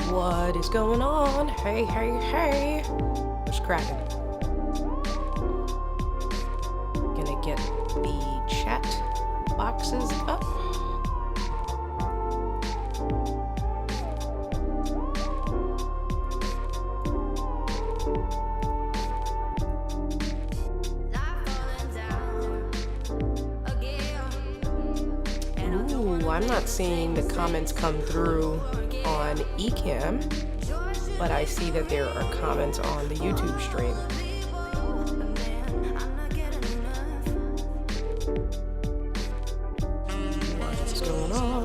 What is going on? Hey, hey, hey. What's cracking? Gonna get the chat boxes up. Ooh, I'm not seeing the comments come through on Ecamm, but I see that there are comments on the YouTube stream. What's going on?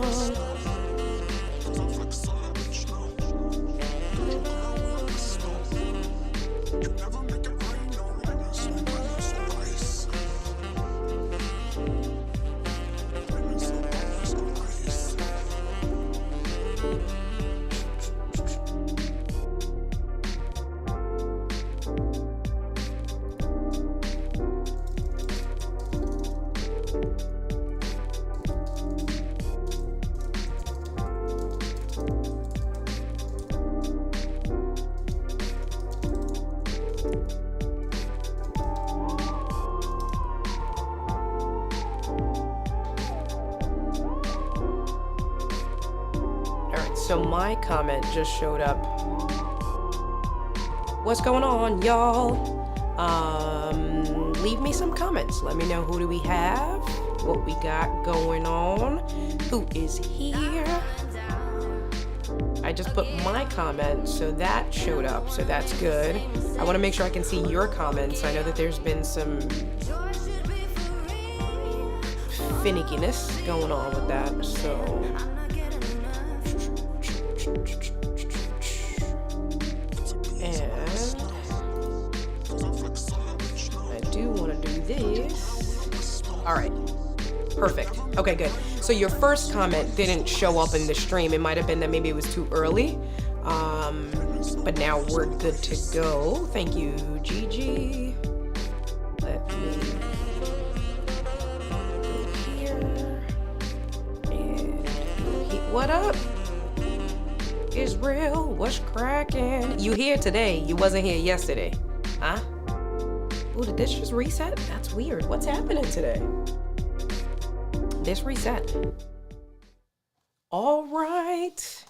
So my comment just showed up. What's going on, y'all? Leave me some comments. Let me know who do we have, what we got going on, who is here. I just put my comment, so that showed up, so that's good. I want to make sure I can see your comments. I know that there's been some finickiness going on with that, so... All right, perfect. Okay, good. So your first comment didn't show up in the stream. It might have been that maybe it was too early, but now we're good to go. Thank you, Gigi. Let me go here and what up, Israel? What's cracking? You here today? You wasn't here yesterday, huh? Oh, did this just reset? That's weird. What's happening today? This reset. All right.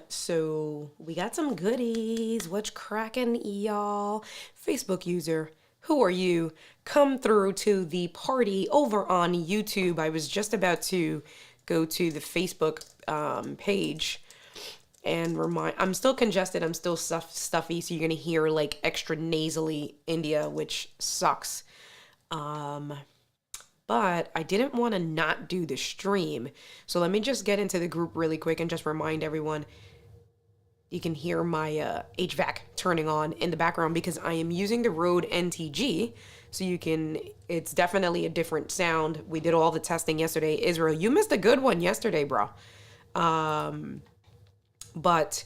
So we got some goodies. What's cracking, y'all? Facebook user, who are you? Come through to the party over on YouTube. I was just about to go to the Facebook page. And I'm still congested, I'm still stuffy, so you're gonna hear like extra nasally India, which sucks. But I didn't want to not do the stream. So let me just get into the group really quick and just remind everyone, you can hear my HVAC turning on in the background because I am using the Rode NTG. So it's definitely a different sound. We did all the testing yesterday. Israel, you missed a good one yesterday, bro. But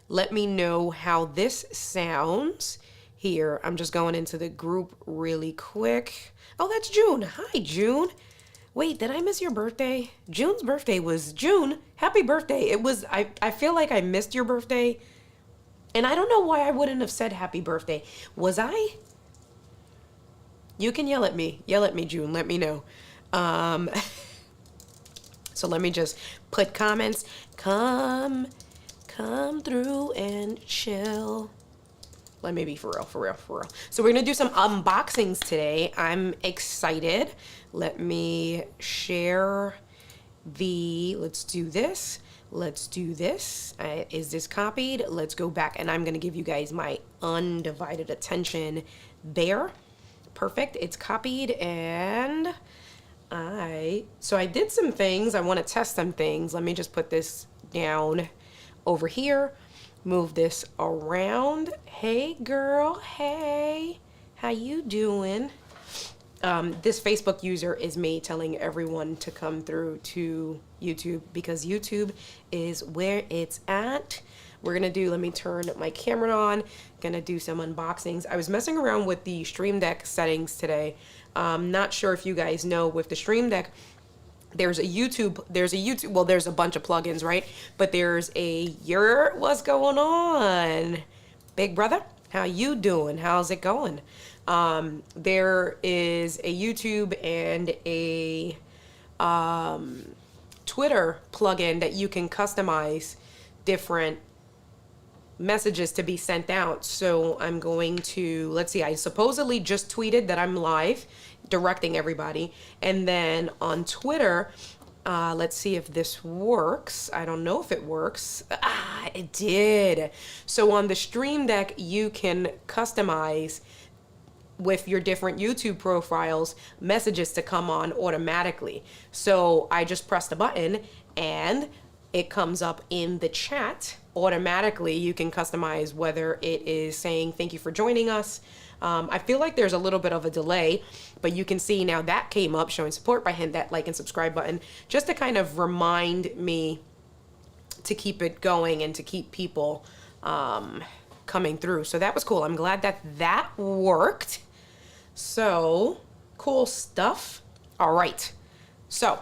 let me know how this sounds here. I'm just going into the group really quick. Oh, that's June. Hi, June. Wait, did I miss your birthday? June's birthday was June. Happy birthday. It was, I feel like I missed your birthday. And I don't know why I wouldn't have said happy birthday. Was I? You can yell at me. Yell at me, June. Let me know. So let me just put comments. Come through and chill. Let me be for real. So we're gonna do some unboxings today. I'm excited. Let me share let's do this. Is this copied? Let's go back and I'm gonna give you guys my undivided attention there. Perfect, it's copied and so I did some things. I wanna test some things. Let me just put this down over here, move this around. Hey girl, hey, how you doing? This Facebook user is me telling everyone to come through to YouTube because YouTube is where it's at. We're gonna let me turn my camera on, gonna do some unboxings. I was messing around with the Stream Deck settings today. Not sure if you guys know, with the Stream Deck, well, there's a bunch of plugins, right? But there's what's going on, big brother? How you doing? How's it going? There is a YouTube and a Twitter plugin that you can customize different messages to be sent out. So I'm going to, let's see, I supposedly just tweeted that I'm live directing everybody. And then on Twitter, let's see if this works. I don't know if it works. It did. So on the Stream Deck, you can customize with your different YouTube profiles messages to come on automatically. So I just pressed a button and it comes up in the chat automatically. You can customize whether it is saying thank you for joining us. I feel like there's a little bit of a delay, but you can see now that came up showing support by hitting that like and subscribe button just to kind of remind me to keep it going and to keep people coming through. So that was cool. I'm glad that worked. So cool stuff. All right. So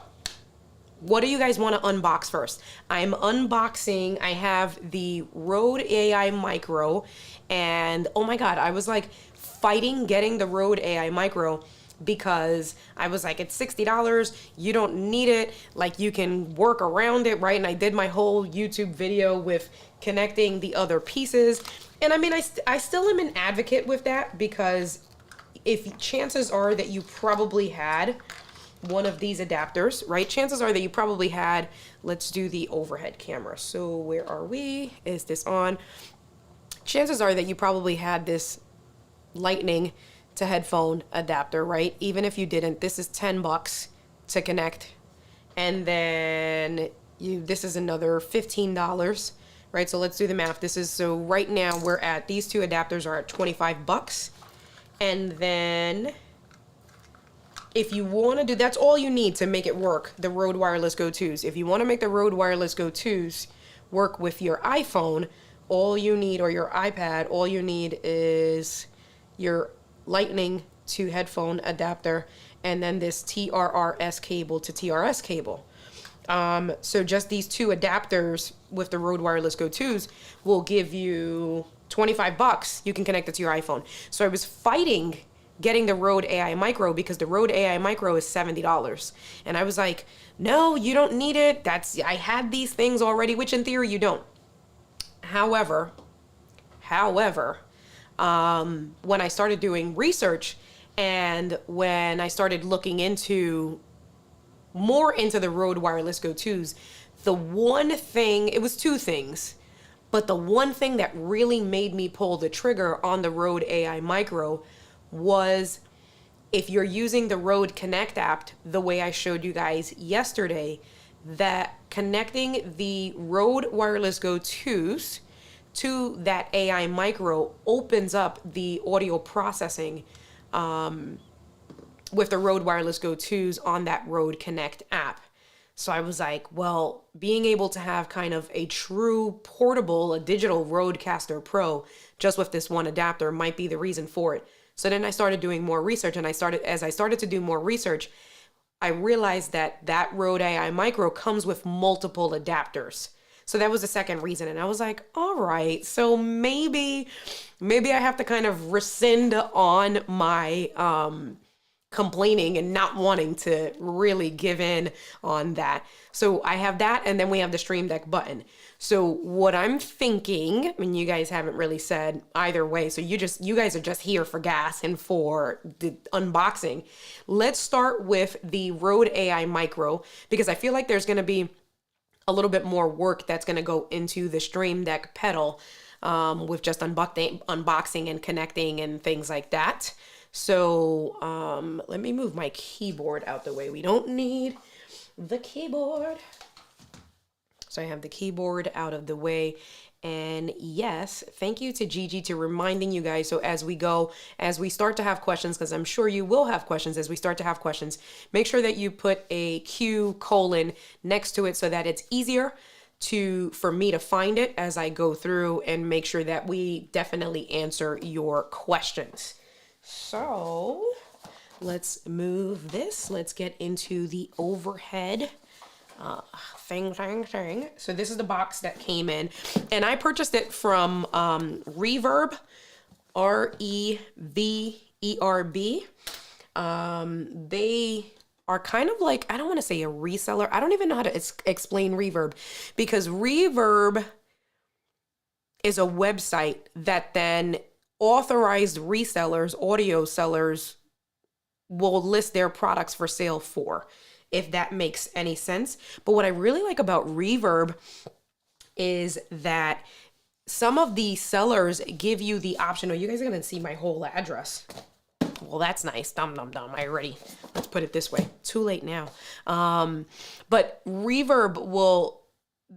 what do you guys want to unbox first? I'm unboxing. I have the Rode AI Micro, and oh my God, I was like fighting getting the Rode AI Micro because I was like, it's $60. You don't need it. Like, you can work around it, right? And I did my whole YouTube video with connecting the other pieces. And I mean, I still am an advocate with that, because if chances are that you probably had one of these adapters, right? Chances are that you probably had, let's do the overhead camera. So where are we? Is this on? Chances are that you probably had this lightning to headphone adapter, right? Even if you didn't, this is $10 to connect. And then this is another $15, right? So let's do the math. So right now these two adapters are at $25. And then if you want to that's all you need to make it work, the Rode Wireless Go 2s. If you want to make the Rode Wireless Go 2s work with your iPhone, all you need, or your iPad, all you need is your lightning to headphone adapter and then this TRRS cable to TRS cable. So just these two adapters with the Rode Wireless Go 2s will give you $25. You can connect it to your iPhone. So I was fighting getting the Rode AI Micro because the Rode AI Micro is $70. And I was like, no, you don't need it. I had these things already, which in theory you don't. However, when I started doing research and when I started looking more into the Rode Wireless Go 2s, it was two things, but the one thing that really made me pull the trigger on the Rode AI Micro was, if you're using the Rode Connect app the way I showed you guys yesterday, that connecting the Rode Wireless Go 2s to that AI Micro opens up the audio processing with the Rode Wireless Go 2s on that Rode Connect app. So I was like, well, being able to have kind of a true portable, a digital Rodecaster Pro just with this one adapter might be the reason for it. So then I started doing more research, and as I started to do more research, I realized that Rode AI Micro comes with multiple adapters. So that was the second reason. And I was like, all right, so maybe I have to kind of rescind on my complaining and not wanting to really give in on that. So I have that, and then we have the Stream Deck button. So what I'm thinking, I mean, you guys haven't really said either way, so you guys are just here for gas and for the unboxing. Let's start with the Rode AI Micro, because I feel like there's going to be a little bit more work that's going to go into the Stream Deck pedal with just unboxing and connecting and things like that. So let me move my keyboard out the way. We don't need the keyboard. So I have the keyboard out of the way. And yes, thank you to Gigi to reminding you guys. So as we start to have questions, because I'm sure you will have questions as we start to have questions, make sure that you put a Q : next to it so that it's easier for me to find it as I go through and make sure that we definitely answer your questions. So let's move this. Let's get into the overhead thing. So this is the box that came in, and I purchased it from Reverb, Reverb. They are kind of like, I don't want to say a reseller. I don't even know how to explain Reverb, because Reverb is a website that then authorized resellers, audio sellers, will list their products for sale for, if that makes any sense. But what I really like about Reverb is that some of the sellers give you the option. Oh, you guys are going to see my whole address. Well, that's nice. Dum. Let's put it this way. Too late now. But Reverb will,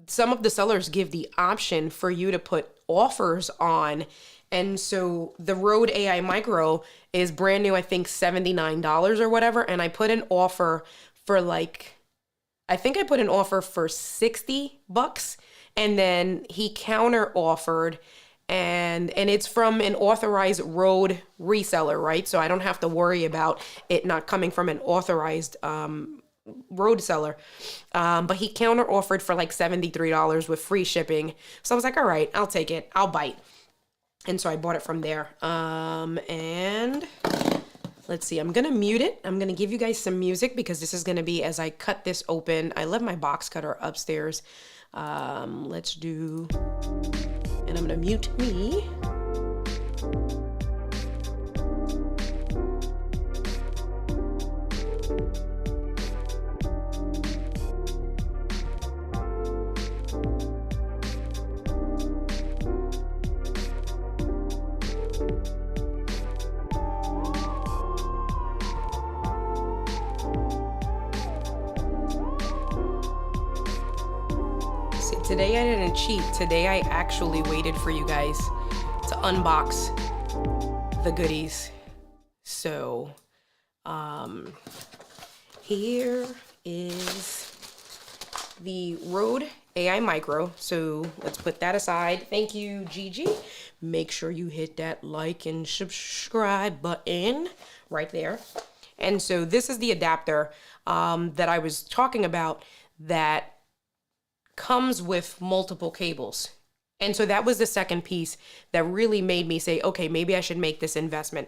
some of the sellers give the option for you to put offers on. And so the Rode AI Micro is brand new, I think $79 or whatever. And I put an offer for I think I put an offer for $60. And then he counter offered, and it's from an authorized Rode reseller, right? So I don't have to worry about it not coming from an authorized Rode seller. But he counter offered for like $73 with free shipping. So I was like, all right, I'll take it. I'll bite. And so I bought it from there. And let's see, I'm going to mute it. I'm going to give you guys some music, because this is going to be as I cut this open. I left my box cutter upstairs. Let's do, and I'm going to mute me. Today I didn't cheat. Today I actually waited for you guys to unbox the goodies. So, here is the Rode AI Micro. So let's put that aside. Thank you, Gigi. Make sure you hit that like and subscribe button right there. And so this is the adapter that I was talking about that comes with multiple cables. And so that was the second piece that really made me say, okay, maybe I should make this investment.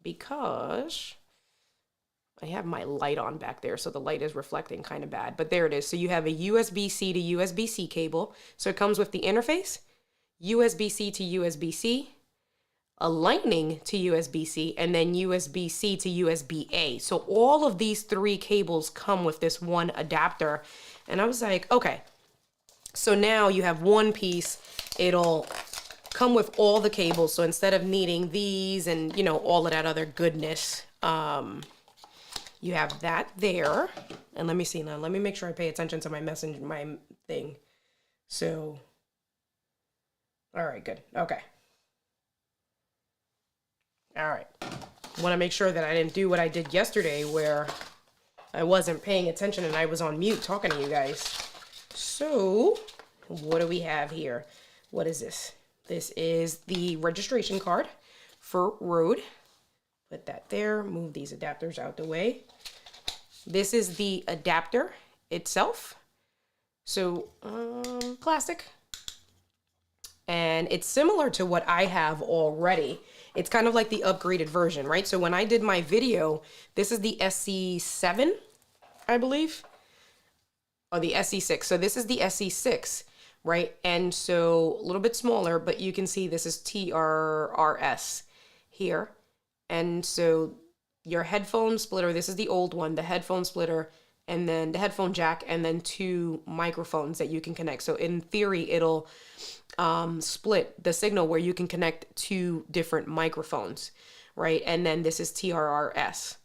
Because I have my light on back there, so the light is reflecting kind of bad, but there it is. So you have a USB-C to USB-C cable. So it comes with the interface, USB-C to USB-C, a lightning to USB-C, and then USB-C to USB-A. So all of these three cables come with this one adapter. And I was like, okay, so now you have one piece, it'll come with all the cables. So instead of needing these and, you know, all of that other goodness, you have that there. And let me see now, let me make sure I pay attention to my message, my thing. So, all right, good. Okay. All right. Want to make sure that I didn't do what I did yesterday where I wasn't paying attention and I was on mute talking to you guys. So, what do we have here? What is this? This is the registration card for Rode. Put that there. Move these adapters out the way. This is the adapter itself. So, plastic. And it's similar to what I have already. It's kind of like the upgraded version, right? So when I did my video, this is the SC7, I believe, or the SC6. So this is the SC6, right? And so a little bit smaller, but you can see this is TRRS here. And so your headphone splitter, this is the old one, the headphone splitter, and then the headphone jack, and then two microphones that you can connect. So in theory, it'll split the signal where you can connect two different microphones, right? And then this is TRRS.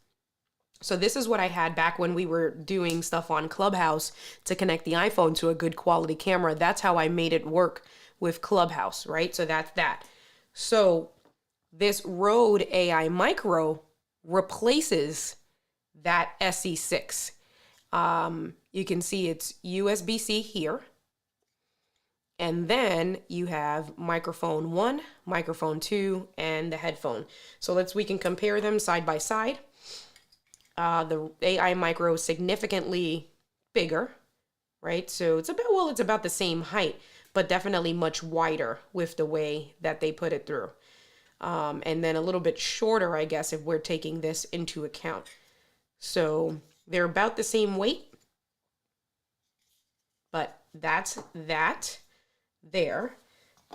So this is what I had back when we were doing stuff on Clubhouse to connect the iPhone to a good quality camera. That's how I made it work with Clubhouse, right? So that's that. So this Rode AI Micro replaces that SE6. You can see it's USB-C here. And then you have microphone 1, microphone 2, and the headphone. So we can compare them side by side. The AI micro is significantly bigger, right? So it's about the same height, but definitely much wider with the way that they put it through. And then a little bit shorter, I guess, if we're taking this into account. So they're about the same weight, but that's that there.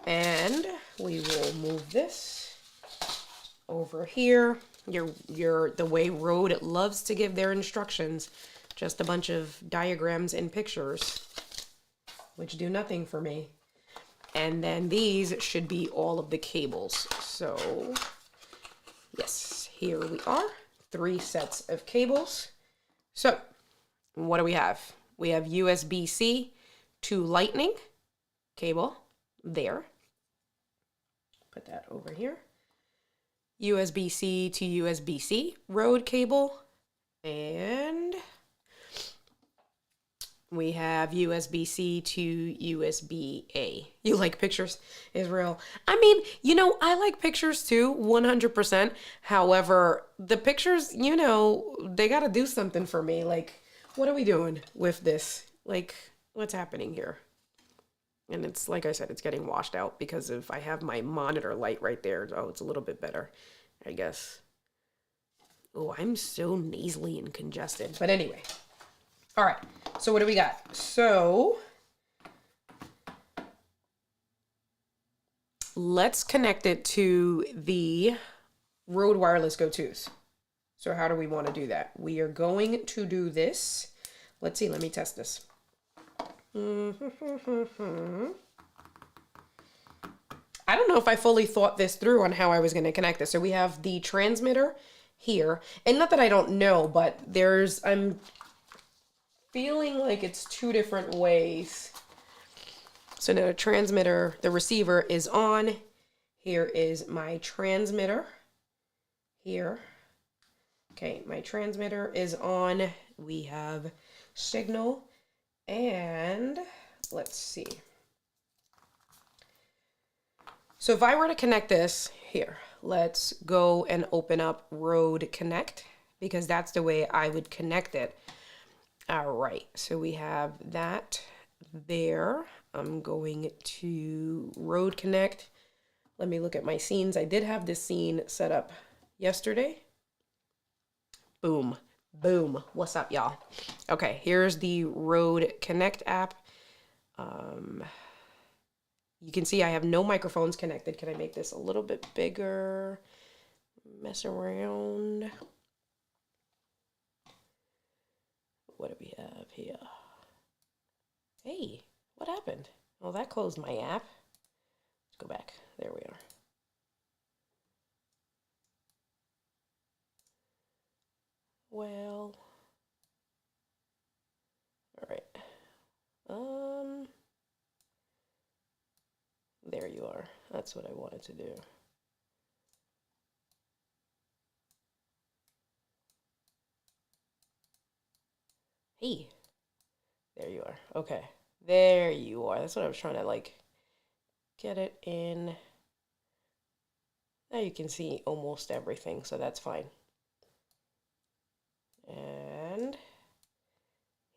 And we will move this over here. The way Rode loves to give their instructions, just a bunch of diagrams and pictures, which do nothing for me. And then these should be all of the cables. So yes, here we are, 3 sets of cables. So what do we have? We have USB-C to Lightning cable there. Put that over here. USB-C to USB-C Rode cable. And we have USB-C to USB-A. You like pictures, Israel? I mean, I like pictures too, 100%. However, the pictures, they got to do something for me. Like, what are we doing with this? Like, what's happening here? And it's, like I said, it's getting washed out because I have my monitor light right there. Oh, it's a little bit better, I guess. Oh, I'm so nasally and congested. But anyway. All right. So what do we got? So let's connect it to the Rode Wireless Go 2s. So how do we want to do that? We are going to do this. Let's see. Let me test this. I don't know if I fully thought this through on how I was going to connect this. So we have the transmitter here. And not that I don't know, but I'm feeling like it's 2 different ways. So now the receiver is on. Here is my transmitter. Here. Okay, my transmitter is on. We have signal. And let's see. So if I were to connect this here, let's go and open up Rode Connect because that's the way I would connect it. All right, so we have that there. I'm going to Rode Connect. Let me look at my scenes. I did have this scene set up yesterday. Boom. Boom. What's up, y'all? Okay, here's the Rode Connect app. You can see I have no microphones connected. Can I make this a little bit bigger? Mess around. What do we have here? Hey, what happened? Well, that closed my app. Let's go back. There we are. Well, all right. There you are. That's what I wanted to do. Hey, there you are. Okay, there you are. That's what I was trying to get it in. Now you can see almost everything, so that's fine. And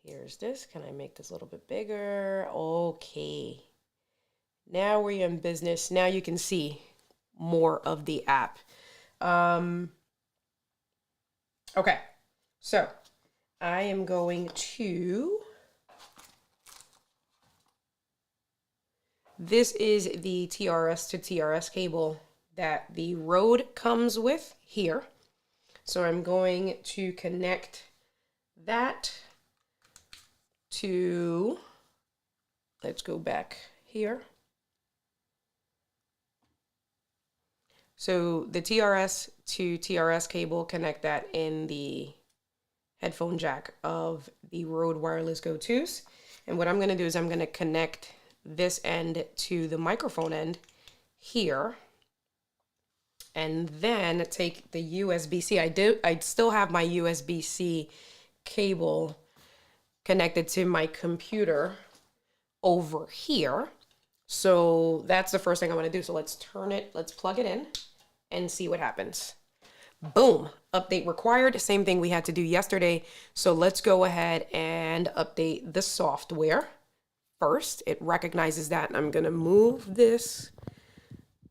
here's this. Can I make this a little bit bigger? Okay. Now we're in business. Now you can see more of the app. Okay. So I am going to... This is the TRS to TRS cable that the Rode comes with here. So I'm going to connect that to, let's go back here. So the TRS to TRS cable, connect that in the headphone jack of the Rode Wireless Go 2s. And what I'm going to do is I'm going to connect this end to the microphone end here. And then take the USB-C. I still have my USB-C cable connected to my computer over here. So that's the first thing I want to do. So let's plug it in and see what happens. Boom, update required. Same thing we had to do yesterday. So let's go ahead and update the software first. It recognizes that, and I'm gonna move this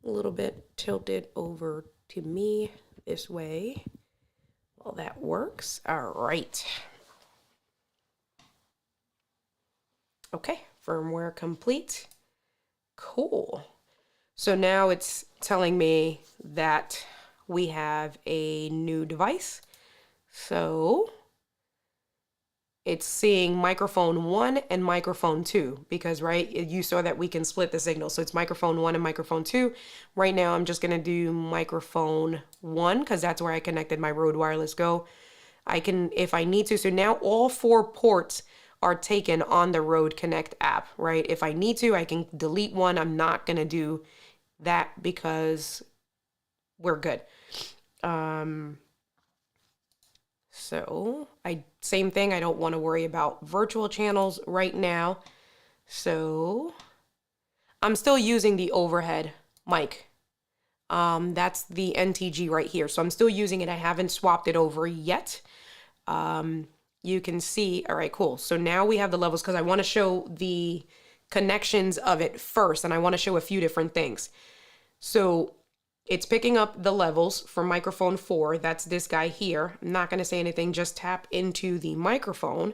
a little bit, tilt it over to me this way. Well, that works. All right. Okay, firmware complete. Cool. So now it's telling me that we have a new device. So it's seeing microphone 1 and microphone 2 because, right, you saw that we can split the signal. So it's microphone 1 and microphone 2. Right now, I'm just going to do microphone 1 because that's where I connected my Rode Wireless Go. I can, if I need to. So now all 4 ports are taken on the Rode Connect app, right? If I need to, I can delete one. I'm not going to do that because we're good. So same thing. I don't want to worry about virtual channels right now. So I'm still using the overhead mic. That's the NTG right here. So I'm still using it. I haven't swapped it over yet. You can see, all right, cool. So now we have the levels because I want to show the connections of it first. And I want to show a few different things. So it's picking up the levels for microphone 4. That's this guy here. I'm not going to say anything. Just tap into the microphone.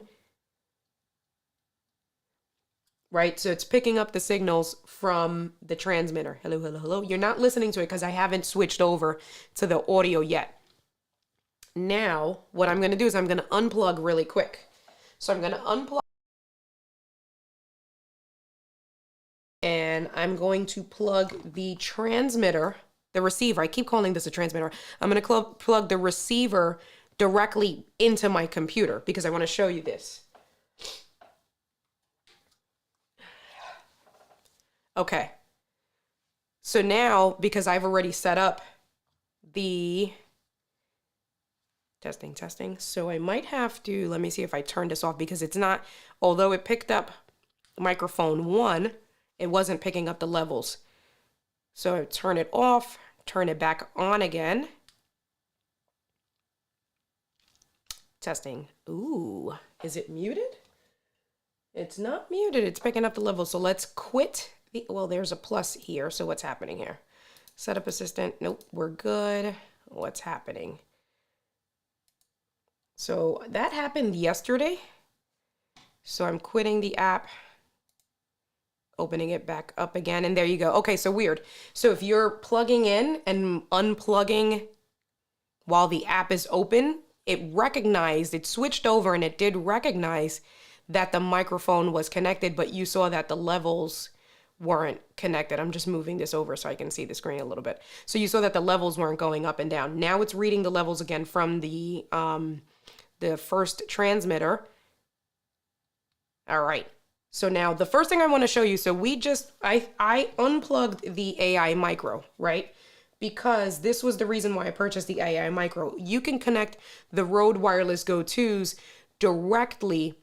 Right? So it's picking up the signals from the transmitter. Hello, hello, hello. You're not listening to it because I haven't switched over to the audio yet. Now, what I'm going to do is I'm going to unplug really quick. So I'm going to unplug. And I'm going to plug the transmitter, the receiver. I keep calling this a transmitter. I'm going to plug the receiver directly into my computer because I want to show you this. Okay. So now, because I've already set up the testing. So I might have to, let me see if I turn this off because it's not, although it picked up microphone 1, it wasn't picking up the levels. So I turn it off, turn it back on again. Testing. Ooh, is it muted? It's not muted. It's picking up the levels. So let's quit. Well, there's a plus here. So what's happening here? Setup assistant. Nope, we're good. What's happening? So that happened yesterday. So I'm quitting the app, opening it back up again, and there you go. Okay, so weird. So if you're plugging in and unplugging while the app is open, it switched over and it did recognize that the microphone was connected, but you saw that the levels weren't connected. I'm just moving this over so I can see the screen a little bit. So you saw that the levels weren't going up and down. Now it's reading the levels again from the first transmitter. All right. So now the first thing I want to show you, so I unplugged the AI Micro, right? Because this was the reason why I purchased the AI Micro. You can connect the Rode Wireless Go 2s directly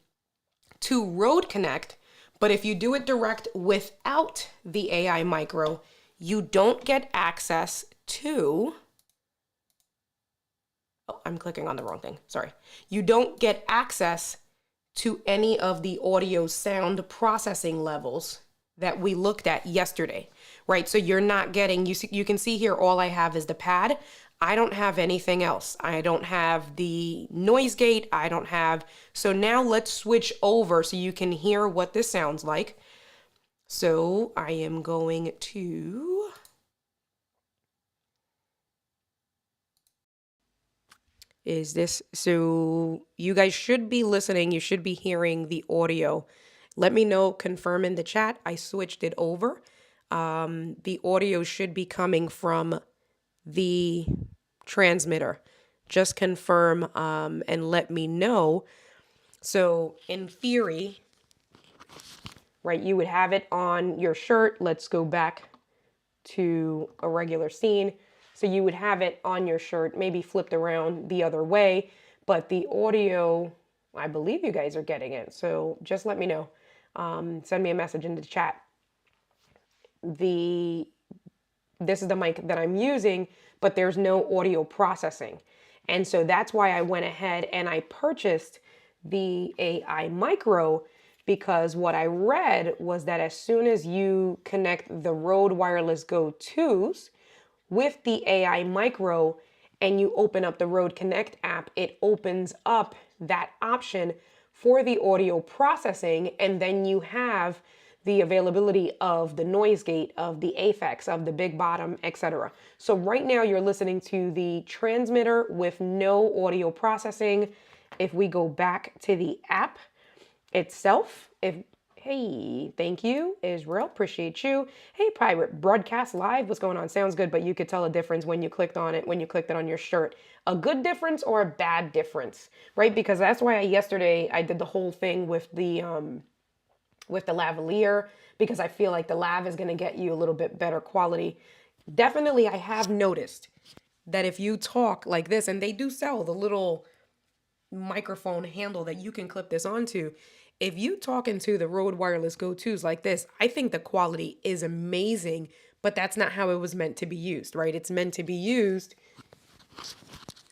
to Rode Connect, but if you do it direct without the AI Micro, you don't get access to, oh, I'm clicking on the wrong thing, sorry. You don't get access to any of the audio sound processing levels that we looked at yesterday, right? So you're not getting, you can see here, all I have is the pad. I don't have anything else. I don't have the noise gate. I don't have, so now let's switch over so you can hear what this sounds like. So I am going to, so you guys should be listening. You should be hearing the audio. Let me know, confirm in the chat. I switched it over. The audio should be coming from the transmitter. Just confirm and let me know. So in theory, right, you would have it on your shirt. Let's go back to a regular scene. So you would have it on your shirt, maybe flipped around the other way, but the audio, I believe you guys are getting it. So just let me know. Send me a message in the chat. this is the mic that I'm using, but there's no audio processing. And so that's why I went ahead and I purchased the AI Micro, because what I read was that as soon as you connect the Rode Wireless Go 2s with the AI Micro and you open up the Rode Connect app, it opens up that option for the audio processing, and then you have the availability of the noise gate, of the aphex, of the big bottom, etc. So right now you're listening to the transmitter with no audio processing. If we go back to the app itself, hey, thank you, Israel, appreciate you. Hey, Pirate Broadcast Live, what's going on? Sounds good, but you could tell a difference when you clicked on it, when you clicked it on your shirt. A good difference or a bad difference, right? Because that's why yesterday I did the whole thing with the lavalier, because I feel like the lav is going to get you a little bit better quality. Definitely, I have noticed that if you talk like this, and they do sell the little microphone handle that you can clip this onto, if you talk into the Rode Wireless Go 2s like this, I think the quality is amazing, but that's not how it was meant to be used, right? It's meant to be used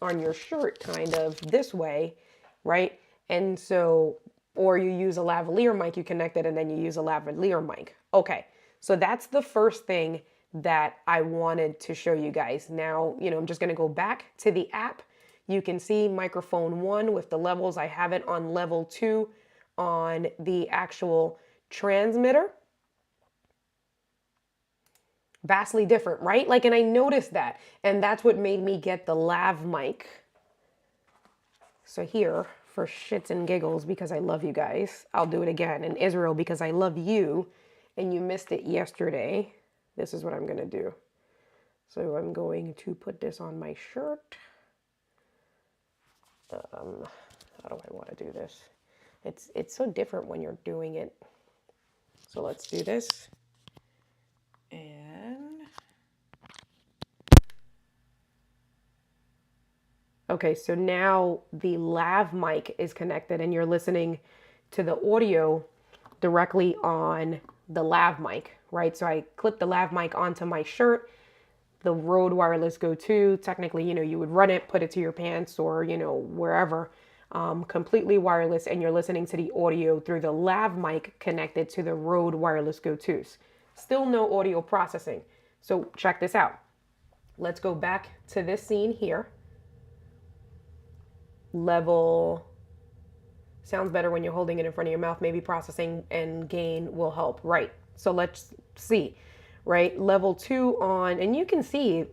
on your shirt kind of this way, right? And so, or you use a lavalier mic, you connect it, and then you use a lavalier mic. Okay, so that's the first thing that I wanted to show you guys. Now, I'm just gonna go back to the app. You can see microphone 1 with the levels. I have it on level 2 on the actual transmitter. Vastly different, right? Like, and I noticed that, and that's what made me get the lav mic. So here, for shits and giggles, because I love you guys, I'll do it again. And Israel, because I love you, and you missed it yesterday, this is what I'm gonna do. So I'm going to put this on my shirt. How do I want to do this? It's so different when you're doing it. So let's do this. And okay, so now the lav mic is connected and you're listening to the audio directly on the lav mic, right? So I clip the lav mic onto my shirt, the Rode Wireless Go 2. Technically, you would run it, put it to your pants or, wherever, completely wireless, and you're listening to the audio through the lav mic connected to the Rode Wireless Go 2s. Still no audio processing. So check this out. Let's go back to this scene here. Level sounds better when you're holding it in front of your mouth. Maybe processing and gain will help. Right. So let's see. Right. Level 2 on, and you can see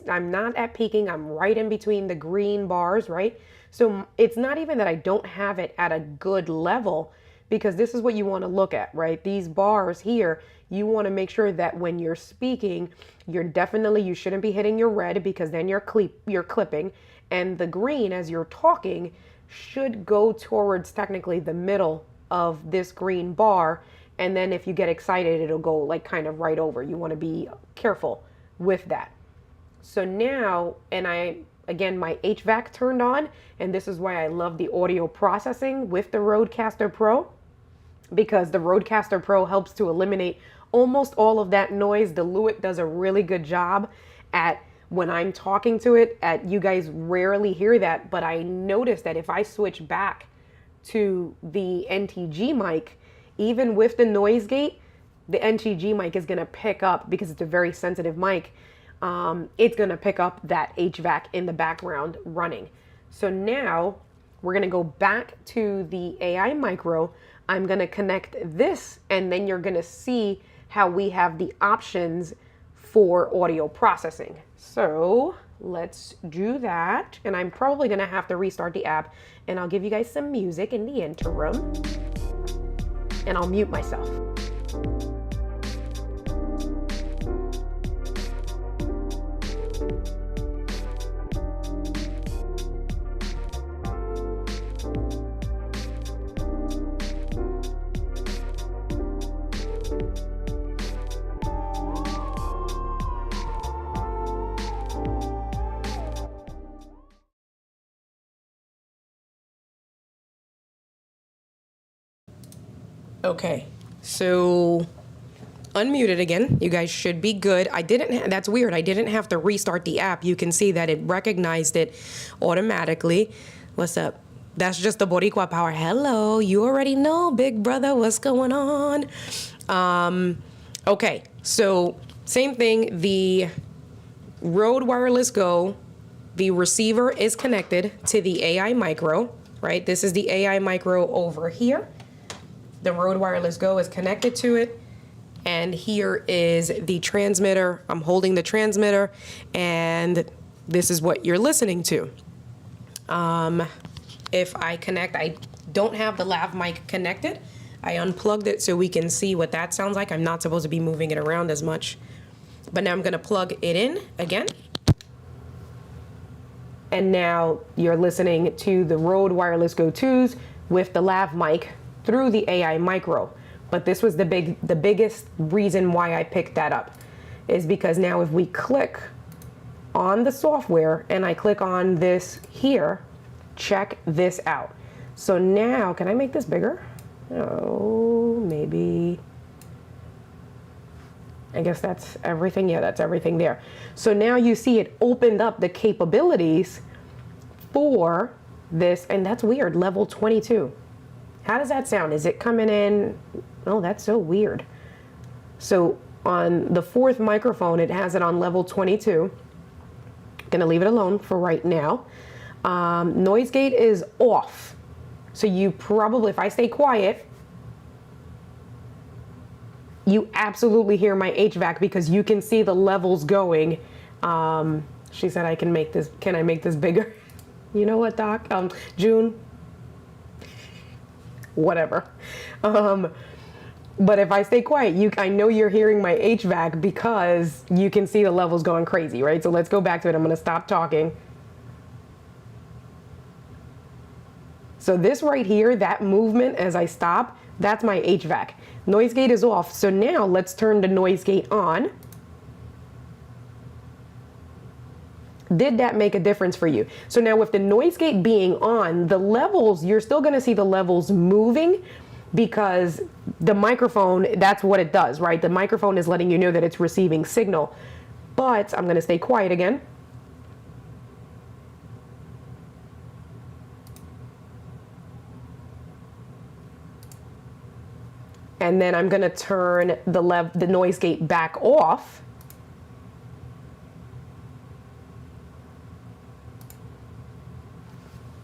I'm not at peaking. I'm right in between the green bars. Right. So it's not even that I don't have it at a good level, because this is what you want to look at, right? These bars here, you want to make sure that when you're speaking, you shouldn't be hitting your red, because then you're clipping, and the green as you're talking should go towards technically the middle of this green bar. And then if you get excited, it'll go like kind of right over. You want to be careful with that. So now, and again, my HVAC turned on, and this is why I love the audio processing with the Rodecaster Pro, because the Rodecaster Pro helps to eliminate almost all of that noise. The Lewitt does a really good job at, when I'm talking to it, you guys rarely hear that, but I noticed that if I switch back to the NTG mic, even with the noise gate, the NTG mic is going to pick up, because it's a very sensitive mic. It's going to pick up that HVAC in the background running. So now we're going to go back to the AI Micro. I'm going to connect this, and then you're going to see how we have the options for audio processing. So let's do that. And I'm probably going to have to restart the app, and I'll give you guys some music in the interim, and I'll mute myself. Okay, so unmuted again. You guys should be good. That's weird. I didn't have to restart the app. You can see that it recognized it automatically. What's up? That's just the Boricua power. Hello. You already know, big brother, what's going on? Okay. So same thing. The Rode Wireless Go, the receiver is connected to the AI Micro, right? This is the AI Micro over here. The Rode Wireless Go is connected to it. And here is the transmitter. I'm holding the transmitter, and this is what you're listening to. If I connect, I don't have the lav mic connected. I unplugged it so we can see what that sounds like. I'm not supposed to be moving it around as much. But now I'm going to plug it in again. And now you're listening to the Rode Wireless Go 2s with the lav mic through the AI Micro. But this was the biggest reason why I picked that up, is because now if we click on the software and I click on this here, check this out. So now, can I make this bigger? Oh, maybe. I guess that's everything. Yeah, that's everything there. So now you see it opened up the capabilities for this, and that's weird, level 22. How does that sound? Is it coming in? Oh, that's so weird. So on the fourth microphone, it has it on level 22. Gonna leave it alone for right now. Noise gate is off. So you probably, if I stay quiet, you absolutely hear my HVAC because you can see the levels going. She said I can make this, can I make this bigger? You know what, Doc? June? Whatever. But if I stay quiet, I know you're hearing my HVAC because you can see the levels going crazy, right? So let's go back to it. I'm gonna stop talking. So this right here, that movement as I stop, that's my HVAC. Noise gate is off. So now let's turn the noise gate on. Did that make a difference for you? So now with the noise gate being on, the levels, you're still gonna see the levels moving because the microphone, that's what it does, right? The microphone is letting you know that it's receiving signal. But I'm gonna stay quiet again. And then I'm gonna turn the noise gate back off.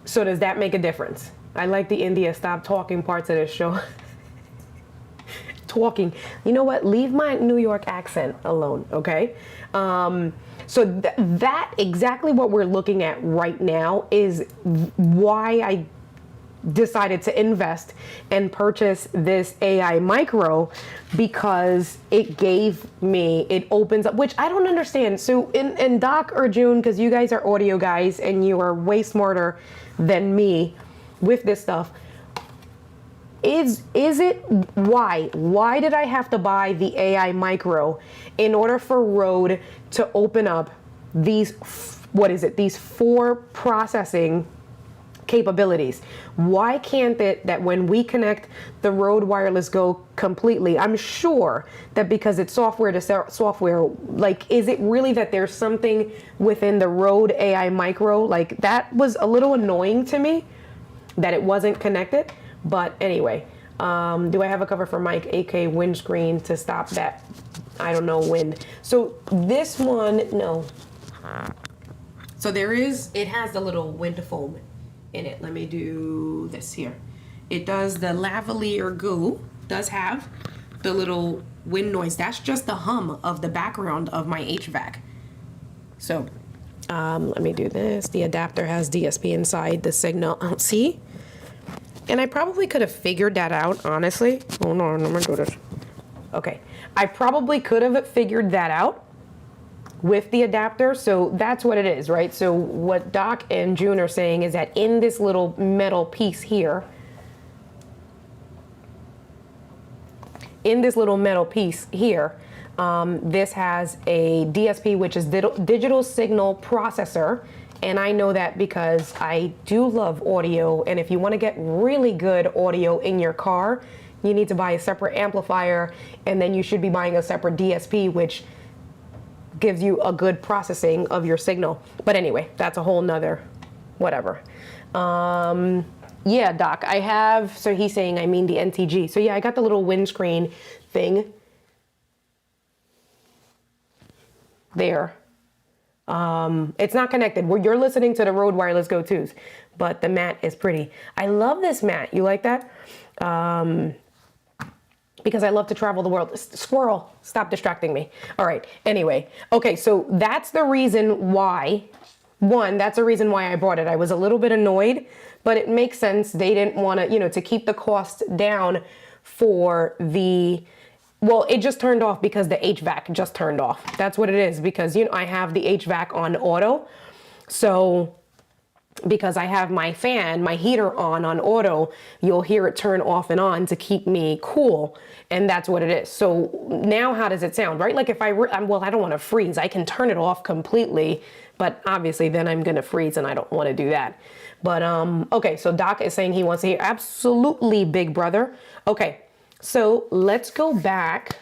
So does that make a difference? I like the India stop talking parts of this show. Talking. You know what? Leave my New York accent alone, okay? So that exactly what we're looking at right now is why I decided to invest and purchase this AI Micro, because it opens up, which I don't understand. So in Doc or June, because you guys are audio guys and you are way smarter than me with this stuff, is it why did I have to buy the AI Micro in order for Rode to open up these, these 4 processing capabilities? Why can't it that when we connect the Rode Wireless Go completely, I'm sure that because it's software to software, like, is it really that there's something within the Rode AI Micro? Like, that was a little annoying to me that it wasn't connected. But anyway, do I have a cover for mic, AK windscreen to stop that, I don't know, wind? So this one, no. So it has the little wind foam in it. Let me do this here. It does, the lavalier goo does have the little wind noise. That's just the hum of the background of my HVAC. So let me do this. The adapter has DSP inside the signal. Oh, see? And I probably could have figured that out, honestly. Oh no, I'm gonna do this. Okay. I probably could have figured that out with the adapter. So that's what it is, right? So what Doc and June are saying is that in this little metal piece here, this has a DSP, which is digital signal processor. And I know that because I do love audio. And if you want to get really good audio in your car, you need to buy a separate amplifier, and then you should be buying a separate DSP, which gives you a good processing of your signal. But anyway, that's a whole nother whatever. Yeah, Doc, I have, so he's saying, I mean the NTG. So yeah, I got the little windscreen thing there. It's not connected. Well, you're listening to the Rode Wireless Go 2s, but the mat is pretty. I love this mat. You like that? Because I love to travel the world. Squirrel, stop distracting me. All right, anyway. Okay, so that's the reason why, that's the reason why I bought it. I was a little bit annoyed, but it makes sense. They didn't want to, to keep the cost down for the, well, it just turned off because the HVAC just turned off. That's what it is, because, I have the HVAC on auto. So because I have my fan, my heater on auto, you'll hear it turn off and on to keep me cool. And that's what it is. So now how does it sound, right? Like if well, I don't want to freeze. I can turn it off completely, but obviously then I'm going to freeze and I don't want to do that. But, okay. So Doc is saying he wants to hear. Absolutely, big brother. Okay. So let's go back.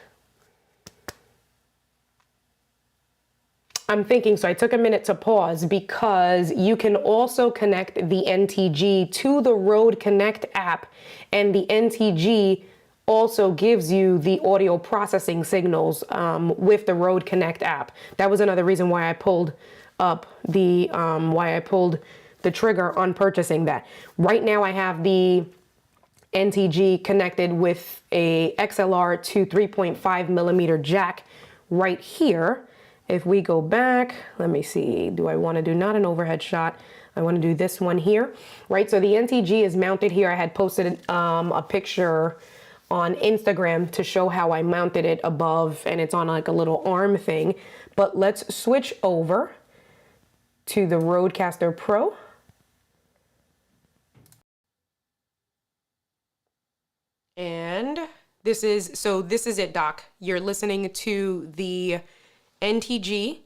I'm thinking, so I took a minute to pause because you can also connect the NTG to the Rode Connect app, and the NTG also gives you the audio processing signals with the Rode Connect app. That was another reason why I pulled up the, trigger on purchasing that. Right now I have the NTG connected with a XLR to 3.5 millimeter jack right here. If we go back, let me see, do I want to do not an overhead shot? I want to do this one here, right? So the NTG is mounted here. I had posted a picture on Instagram to show how I mounted it above, and it's on like a little arm thing. But let's switch over to the Rodecaster Pro. And this is it, Doc. You're listening to the NTG.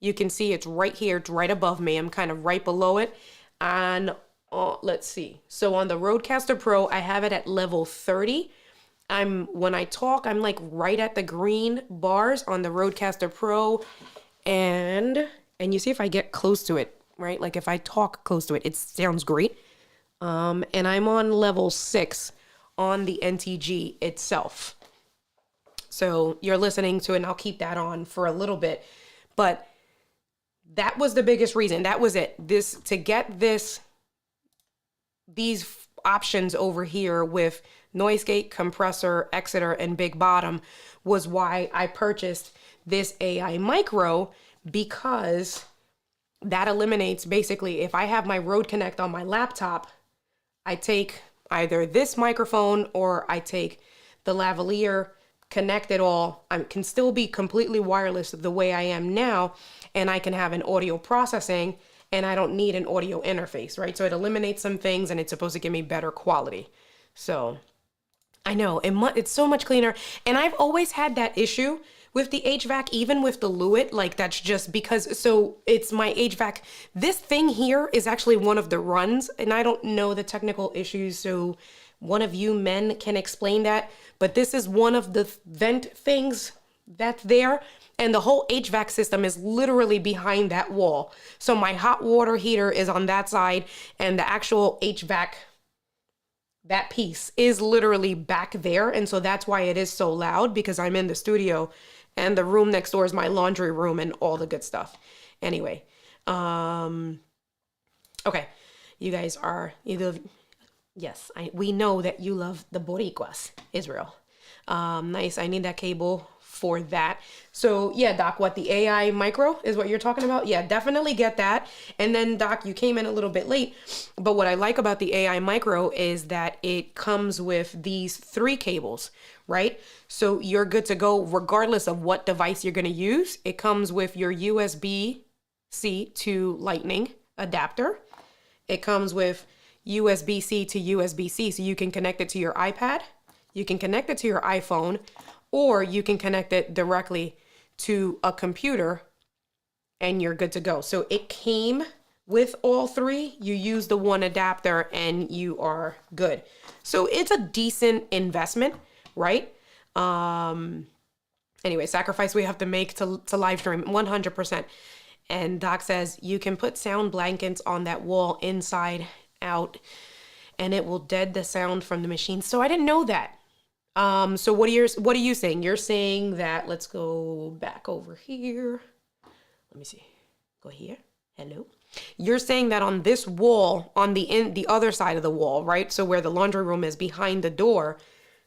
You can see it's right here. It's right above me. I'm kind of right below it. And let's see. So on the Rodecaster Pro, I have it at level 30. When I talk, I'm like right at the green bars on the Rodecaster Pro. And you see if I get close to it, right? Like if I talk close to it, it sounds great. And I'm on level 6 on the NTG itself. So you're listening to it, and I'll keep that on for a little bit. But that was the biggest reason. That was it. To get these options over here with noise gate, compressor, Exeter, and big bottom was why I purchased this AI Micro, because that eliminates, basically, if I have my Rode Connect on my laptop, I take either this microphone or I take the lavalier, connect it all. I can still be completely wireless the way I am now, and I can have an audio processing, and I don't need an audio interface, right? So it eliminates some things, and it's supposed to give me better quality. So I know it's so much cleaner, and I've always had that issue with the HVAC, even with the Lewitt. Like that's just because, so it's my HVAC. This thing here is actually one of the runs, and I don't know the technical issues, so one of you men can explain that, but this is one of the vent things that's there, and the whole HVAC system is literally behind that wall. So my hot water heater is on that side, and the actual HVAC, that piece is literally back there, and so that's why it is so loud, because I'm in the studio, and the room next door is my laundry room and all the good stuff. Anyway, okay, you guys are either... Yes, we know that you love the Boricuas, Israel. Nice. I need that cable for that. So yeah, Doc, what, the AI Micro is what you're talking about? Yeah, definitely get that. And then Doc, you came in a little bit late, but what I like about the AI Micro is that it comes with these 3 cables, right? So you're good to go regardless of what device you're going to use. It comes with your USB-C to Lightning adapter. It comes with USB-C to USB-C, so you can connect it to your iPad, you can connect it to your iPhone, or you can connect it directly to a computer, and you're good to go. So it came with all three, you use the one adapter and you are good. So it's a decent investment, right? Anyway, sacrifice we have to make to live stream 100%. And Doc says you can put sound blankets on that wall inside out and it will dead the sound from the machine. So I didn't know that. So what are you saying? You're saying that, let's go back over here. Let me see. Go here. Hello. You're saying that on this wall, on the other side of the wall, right? So where the laundry room is behind the door,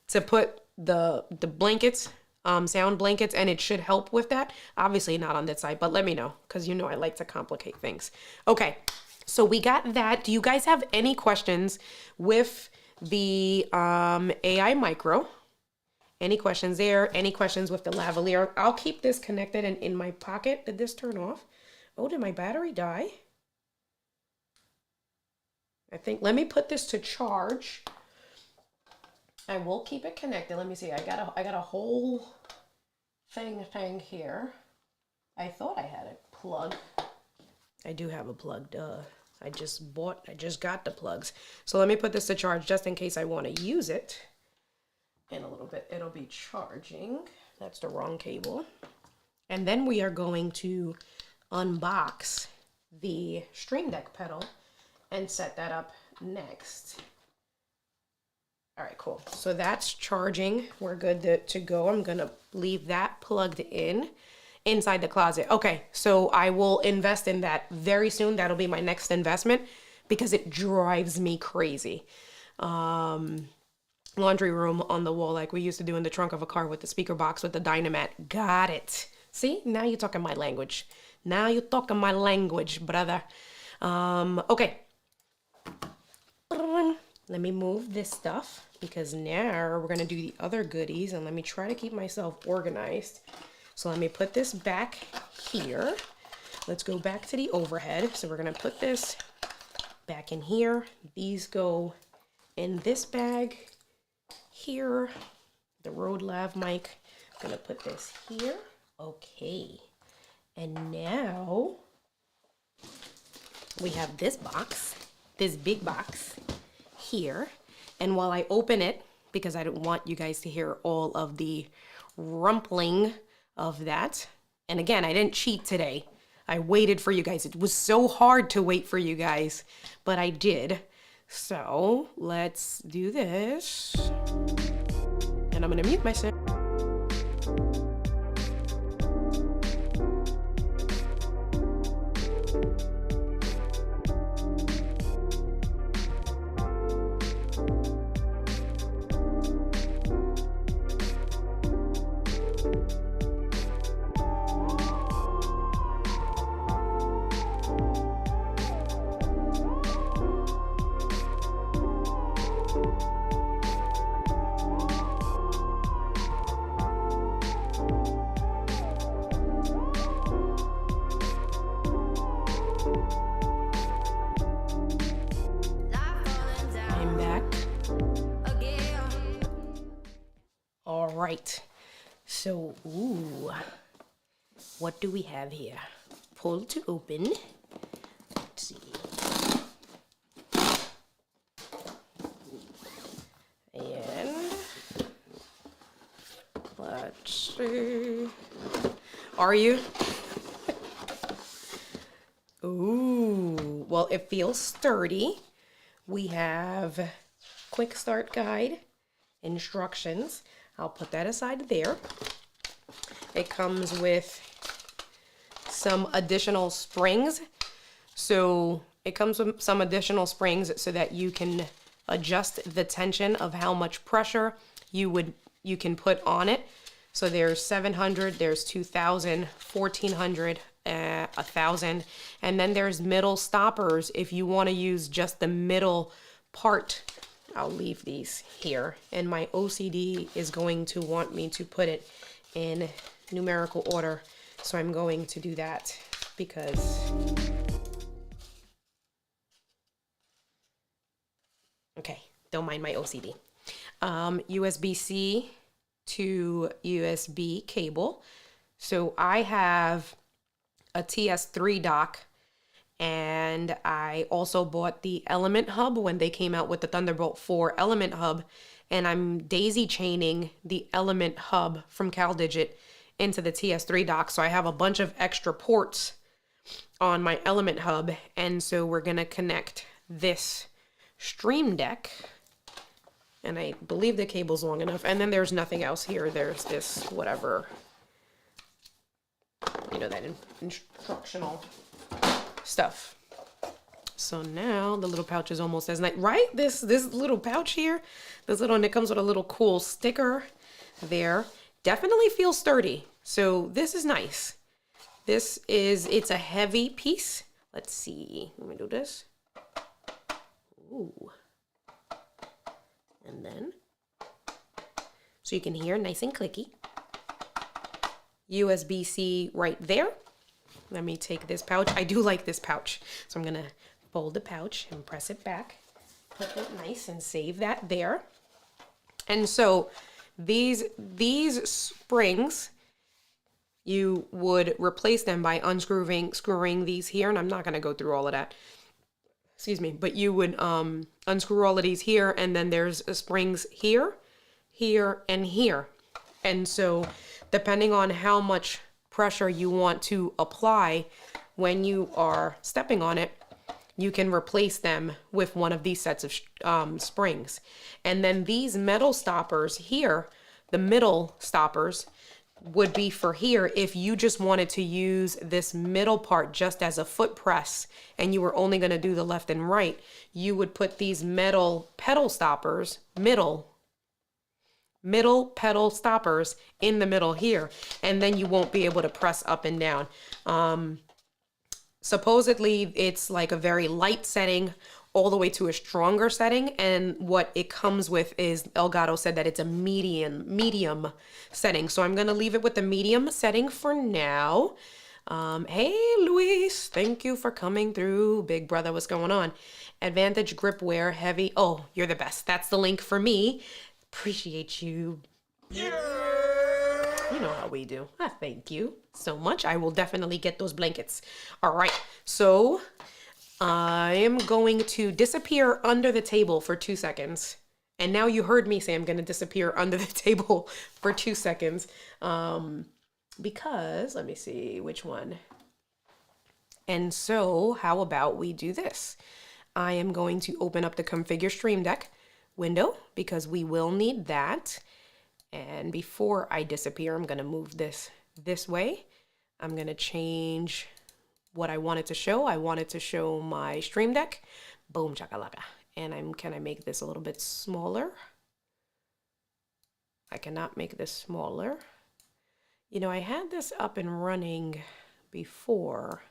to put the blankets, sound blankets, and it should help with that. Obviously not on that side, but let me know, because you know I like to complicate things. Okay, so we got that. Do you guys have any questions with the AI micro? Any questions there? Any questions with the lavalier? I'll keep this connected and in my pocket. Did this turn off? Oh, did my battery die? I think, let me put this to charge. I will keep it connected. Let me see. I got a whole thing here. I thought I had a plug. I do have a plug, duh. I just got the plugs. So let me put this to charge just in case I want to use it. In a little bit, it'll be charging. That's the wrong cable. And then we are going to unbox the Stream Deck pedal and set that up next. All right, cool. So that's charging. We're good to go. I'm going to leave that plugged in inside the closet. Okay, so I will invest in that very soon. That'll be my next investment because it drives me crazy. Laundry room on the wall like we used to do in the trunk of a car with the speaker box with the Dynamat. Got it. See, now you're talking my language. Now you're talking my language, brother. Okay. Let me move this stuff because now we're going to do the other goodies, and let me try to keep myself organized. So let me put this back here. Let's go back to the overhead. So we're going to put this back in here. These go in this bag here. The Rode Lav mic. I'm going to put this here. Okay. And now we have this box, this big box here. And while I open it, because I don't want you guys to hear all of the rumpling of that. And again, I didn't cheat today. I waited for you guys. It was so hard to wait for you guys, but I did. So let's do this. And I'm going to mute myself. Right, so, ooh, what do we have here? Pull to open. Let's see. And let's see. Are you? Ooh, well, it feels sturdy. We have quick start guide, instructions. I'll put that aside there. It comes with some additional springs. So it comes with some additional springs so that you can adjust the tension of how much pressure you can put on it. So there's 700, there's 2,000, 1,400, 1,000. And then there's middle stoppers if you want to use just the middle part. I'll leave these here, and my OCD is going to want me to put it in numerical order, so I'm going to do that because okay, don't mind my OCD. USB-C to USB cable. So I have a TS3 dock And I also bought the Element Hub when they came out with the Thunderbolt 4 Element Hub. And I'm daisy chaining the Element Hub from CalDigit into the TS3 dock. So I have a bunch of extra ports on my Element Hub. And so we're going to connect this Stream Deck. And I believe the cable's long enough. And then there's nothing else here. There's this whatever, you know, that instructional stuff. So now the little pouch is almost as nice, right? This little pouch here, and it comes with a little cool sticker there. Definitely feels sturdy. So this is nice. It's a heavy piece. Let's see. Let me do this. Ooh. And then, so you can hear nice and clicky. USB-C right there. Let me take this pouch. I do like this pouch. So I'm going to fold the pouch and press it back. Put it nice and save that there. And so these springs, you would replace them by screwing these here. And I'm not going to go through all of that. Excuse me. But you would unscrew all of these here. And then there's springs here, here, and here. And so depending on how much pressure you want to apply when you are stepping on it, you can replace them with one of these sets of springs. And then these metal stoppers here, the middle stoppers, would be for here if you just wanted to use this middle part just as a foot press and you were only going to do the left and right. You would put these metal pedal stoppers, middle pedal stoppers in the middle here, and then you won't be able to press up and down. Supposedly it's like a very light setting all the way to a stronger setting, and what it comes with is, Elgato said that it's a medium setting. So I'm going to leave it with the medium setting for now. Hey Luis, thank you for coming through. Big brother, what's going on? Advantage grip wear heavy. Oh, you're the best. That's the link for me. Appreciate you. Yeah. You know how we do. Thank you so much. I will definitely get those blankets. All right. So I am going to disappear under the table for 2 seconds. And now you heard me say I'm going to disappear under the table for 2 seconds. Because, let me see which one. And so how about we do this? I am going to open up the Configure Stream Deck window because we will need that. And before I disappear, I'm going to move this way. I'm going to change what I wanted to show. I wanted to show my Stream Deck. Boom, chakalaka. And can I make this a little bit smaller? I cannot make this smaller. You know, I had this up and running before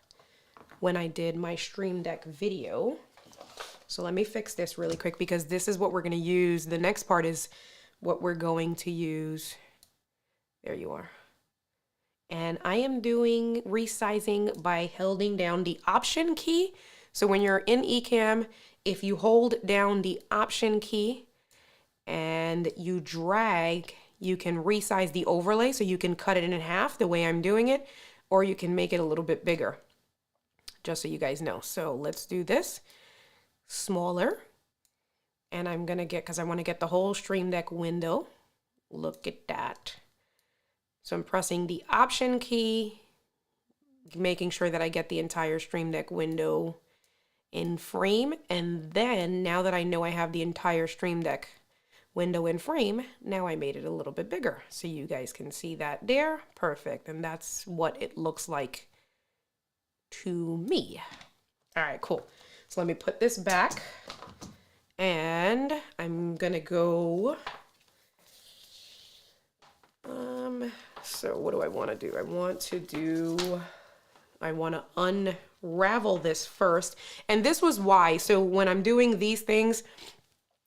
when I did my Stream Deck video. So let me fix this really quick because this is what we're going to use. The next part is what we're going to use. There you are. And I am doing resizing by holding down the Option key. So when you're in Ecamm, if you hold down the Option key and you drag, you can resize the overlay. So you can cut it in half the way I'm doing it, or you can make it a little bit bigger, just so you guys know. So let's do this smaller. And I'm going to get, because I want to get the whole Stream Deck window. Look at that. So I'm pressing the Option key, making sure that I get the entire Stream Deck window in frame. And then now that I know I have the entire Stream Deck window in frame, now I made it a little bit bigger. So you guys can see that there. Perfect. And that's what it looks like to me. All right, cool. So let me put this back. And I'm gonna go, so what do I want to do? I want to unravel this first. And this was why. So when I'm doing these things,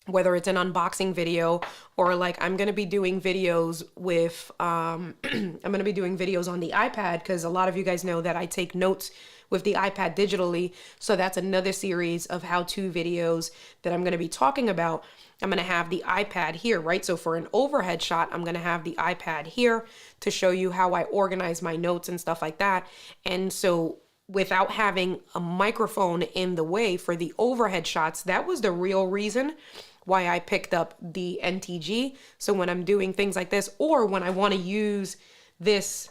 whether it's an unboxing video or like I'm going to be doing videos with, I'm going to be doing videos on the iPad, because a lot of you guys know that I take notes with the iPad digitally. So that's another series of how-to videos that I'm going to be talking about. I'm going to have the iPad here, right? So for an overhead shot, I'm going to have the iPad here to show you how I organize my notes and stuff like that. And so without having a microphone in the way for the overhead shots. That was the real reason why I picked up the NTG. So when I'm doing things like this, or when I want to use this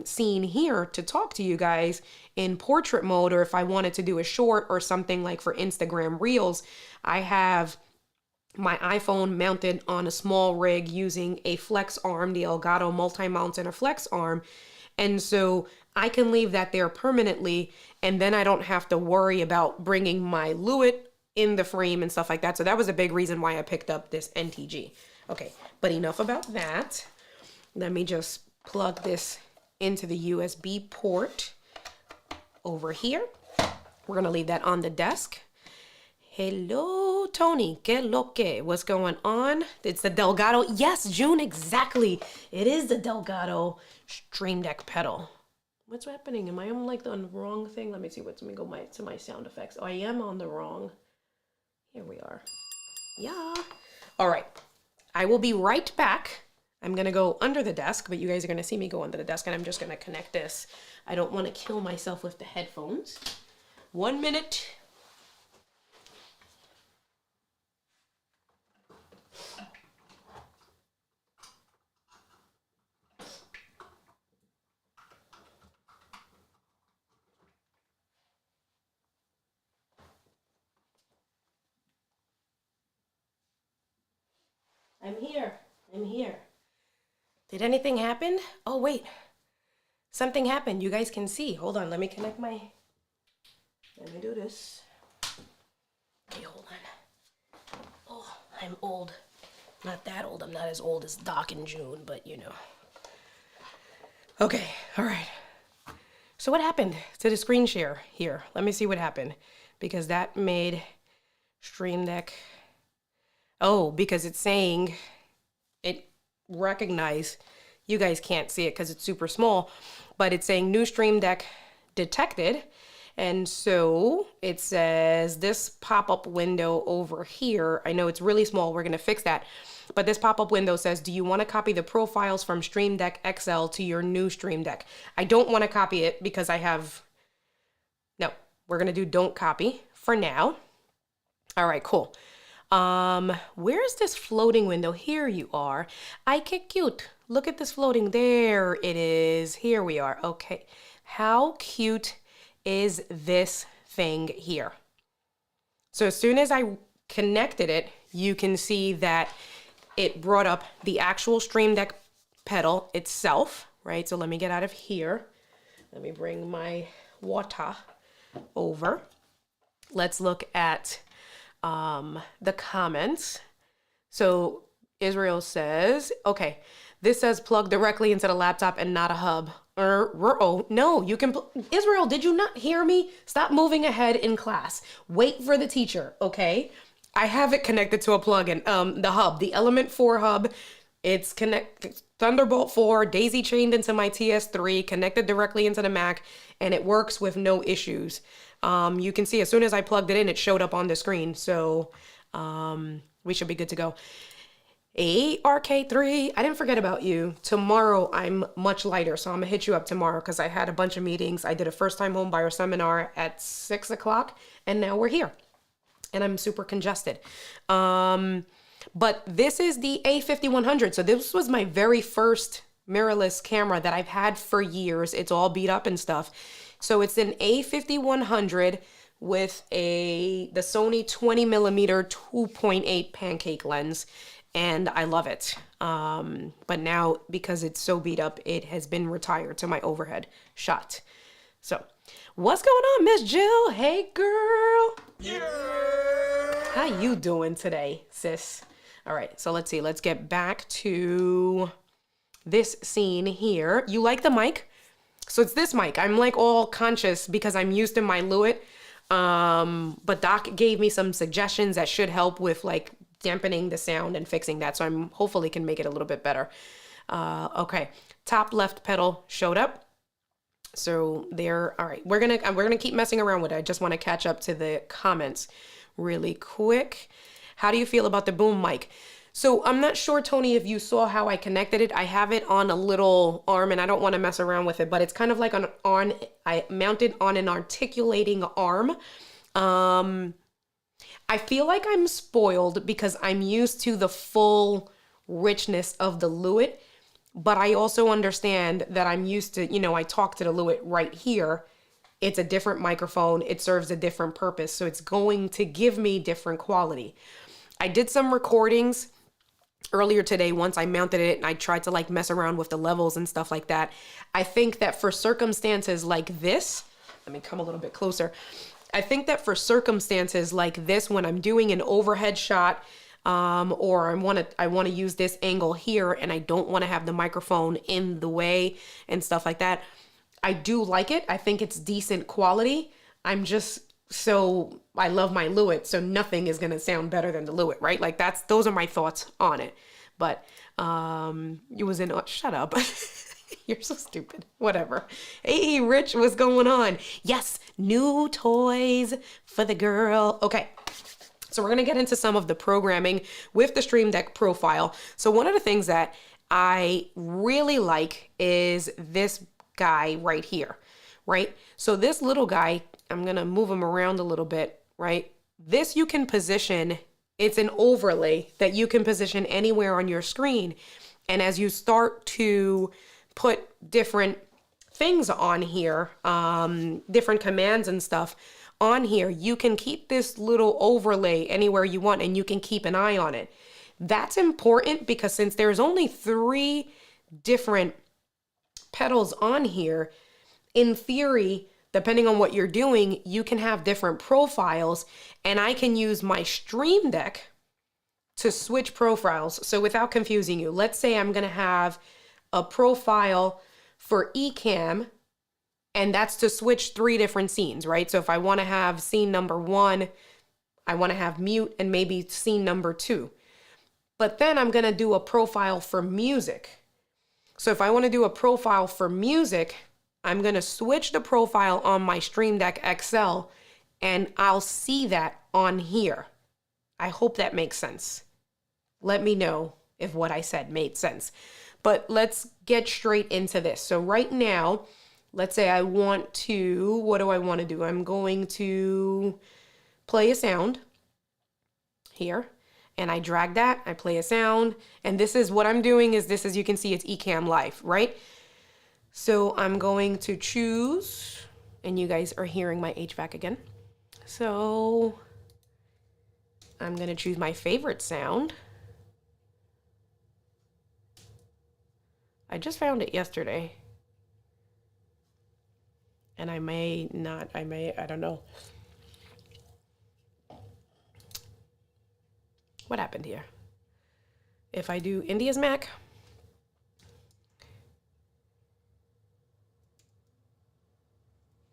scene here to talk to you guys in portrait mode, or if I wanted to do a short or something like for Instagram Reels, I have my iPhone mounted on a small rig using a flex arm, the Elgato multi-mount and a flex arm. And so I can leave that there permanently, and then I don't have to worry about bringing my Lewitt in the frame and stuff like that. So that was a big reason why I picked up this NTG. Okay, but enough about that. Let me just plug this into the USB port over here. We're gonna leave that on the desk. Hello, Tony. Que lo que? What's going on? It's the Delgado. Yes, June, exactly. It is the Delgado Stream Deck pedal. What's happening? Am I on like the wrong thing? Let me see. Let me go to my sound effects. Oh, I am on the wrong. Here we are. Yeah. All right. I will be right back. I'm going to go under the desk, but you guys are going to see me go under the desk, and I'm just going to connect this. I don't want to kill myself with the headphones. 1 minute. I'm here. I'm here. Did anything happen? Oh, wait. Something happened. You guys can see. Hold on. Let me connect my... Let me do this. Okay, hold on. Oh, I'm old. Not that old. I'm not as old as Doc in June, but you know. Okay. All right. So what happened to the screen share here? Let me see what happened. Because that made Stream Deck... Oh, because it's saying it recognized, you guys can't see it because it's super small, but it's saying new Stream Deck detected. And so it says this pop-up window over here, I know it's really small, we're going to fix that. But this pop-up window says, do you want to copy the profiles from Stream Deck XL to your new Stream Deck? I don't want to copy it because I have, no, we're going to do don't copy for now. All right, cool. Where's this floating window? Here you are. I get cute. Look at this floating. There it is. Here we are. Okay. How cute is this thing here? So as soon as I connected it, you can see that it brought up the actual Stream Deck pedal itself, right? So let me get out of here. Let me bring my water over. Let's look at the comments. So Israel says, okay, this says plug directly into the laptop and not a hub. Oh, no, you can, Israel, did you not hear me? Stop moving ahead in class. Wait for the teacher, okay? I have it connected to a plugin, the hub, the Element 4 hub. It's Thunderbolt 4, daisy chained into my TS3, connected directly into the Mac, and it works with no issues. You can see as soon as I plugged it in, it showed up on the screen. So we should be good to go. RK3, I didn't forget about you. Tomorrow, I'm much lighter, so I'm going to hit you up tomorrow because I had a bunch of meetings. I did a first-time home buyer seminar at 6 o'clock, and now we're here. And I'm super congested. But this is the A5100. So this was my very first mirrorless camera that I've had for years. It's all beat up and stuff. So it's an A5100 with the Sony 20mm 2.8 pancake lens, and I love it. But now, because it's so beat up, it has been retired to my overhead shot. So, what's going on, Miss Jill? Hey, girl. Yeah. How you doing today, sis? All right, so let's see. Let's get back to this scene here. You like the mic? So it's this mic. I'm like all conscious because I'm used to my Lewitt. But Doc gave me some suggestions that should help with like dampening the sound and fixing that. So I'm hopefully can make it a little bit better. Okay. Top left pedal showed up. So there. All right. We're going to keep messing around with it. I just want to catch up to the comments really quick. How do you feel about the boom mic? So I'm not sure, Tony, if you saw how I connected it. I have it on a little arm and I don't want to mess around with it, but it's kind of like I mounted on an articulating arm. Um, I feel like I'm spoiled because I'm used to the full richness of the Lewitt, but I also understand that I'm used to, I talk to the Lewitt right here. It's a different microphone. It serves a different purpose. So it's going to give me different quality. I did some recordings earlier today once I mounted it and I tried to like mess around with the levels and stuff like that. I think that for circumstances like this, let me come a little bit closer. I think that for circumstances like this, when I'm doing an overhead shot, or I want to use this angle here and I don't want to have the microphone in the way and stuff like that, I do like it. I think it's decent quality. I love my Lewitt, so nothing is gonna sound better than the Lewitt, right? Like those are my thoughts on it. But it was in shut up. You're so stupid. Whatever. Hey, Rich, what's going on? Yes, new toys for the girl. Okay. So we're going to get into some of the programming with the Stream Deck profile. So one of the things that I really like is this guy right here, right? So this little guy, I'm going to move him around a little bit, right? This you can position, it's an overlay that you can position anywhere on your screen. And as you start to put different things on here, different commands and stuff on here, you can keep this little overlay anywhere you want and you can keep an eye on it. That's important because since there's only 3 different pedals on here, in theory, depending on what you're doing, you can have different profiles and I can use my Stream Deck to switch profiles. So without confusing you, let's say I'm going to have a profile for eCam, and that's to switch 3 different scenes, right? So if I want to have scene number 1, I want to have mute and maybe scene number 2. But then I'm going to do a profile for music. So if I want to do a profile for music, I'm going to switch the profile on my Stream Deck XL and I'll see that on here. I hope that makes sense. Let me know if what I said made sense. But let's get straight into this. So right now, let's say I want to, what do I want to do? I'm going to play a sound here. And I drag that, I play a sound. And this is what I'm doing is this, as you can see, it's eCam Live, right? So I'm going to choose, and you guys are hearing my HVAC again. So I'm going to choose my favorite sound. I just found it yesterday. And I don't know. What happened here? If I do India's Mac,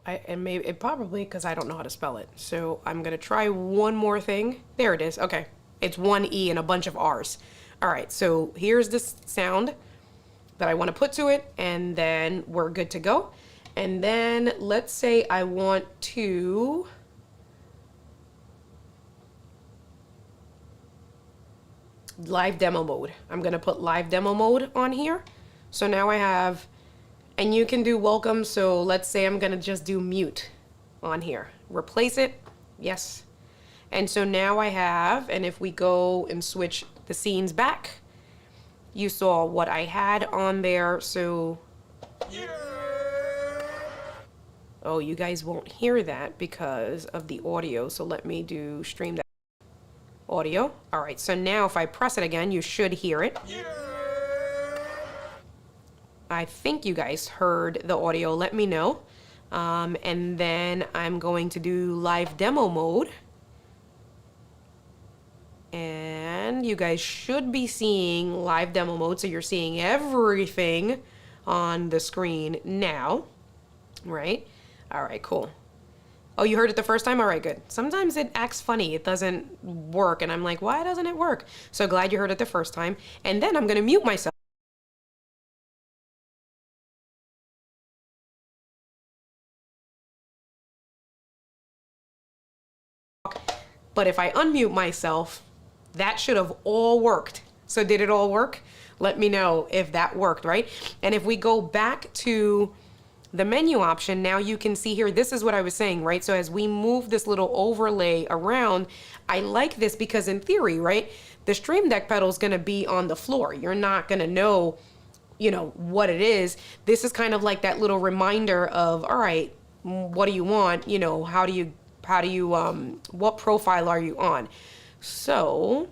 it probably because I don't know how to spell it. So I'm gonna try one more thing. There it is. Okay, it's 1 E and a bunch of R's. All right, so here's this sound that I want to put to it, and then we're good to go. And then let's say I want to live demo mode. I'm gonna put live demo mode on here. So now I have, and you can do welcome. So let's say I'm gonna just do mute on here. Replace it, yes. And so now I have, and if we go and switch the scenes back, you saw what I had on there. So, oh, you guys won't hear that because of the audio. So let me do stream that audio. All right, so now if I press it again, you should hear it. I think you guys heard the audio. Let me know. And then I'm going to do live demo mode. And you guys should be seeing live demo mode. So you're seeing everything on the screen now, right? All right, cool. Oh, you heard it the first time? All right, good. Sometimes it acts funny. It doesn't work. And I'm like, why doesn't it work? So glad you heard it the first time. And then I'm going to mute myself. But if I unmute myself, that should have all worked. So did it all work? Let me know if that worked, right? And if we go back to the menu option, now you can see here, this is what I was saying, right? So as we move this little overlay around, I like this because in theory, right, the Stream Deck pedal is going to be on the floor. You're not going to know, you know, what it is. This is kind of like that little reminder of, all right, what do you want? You know, what profile are you on? So,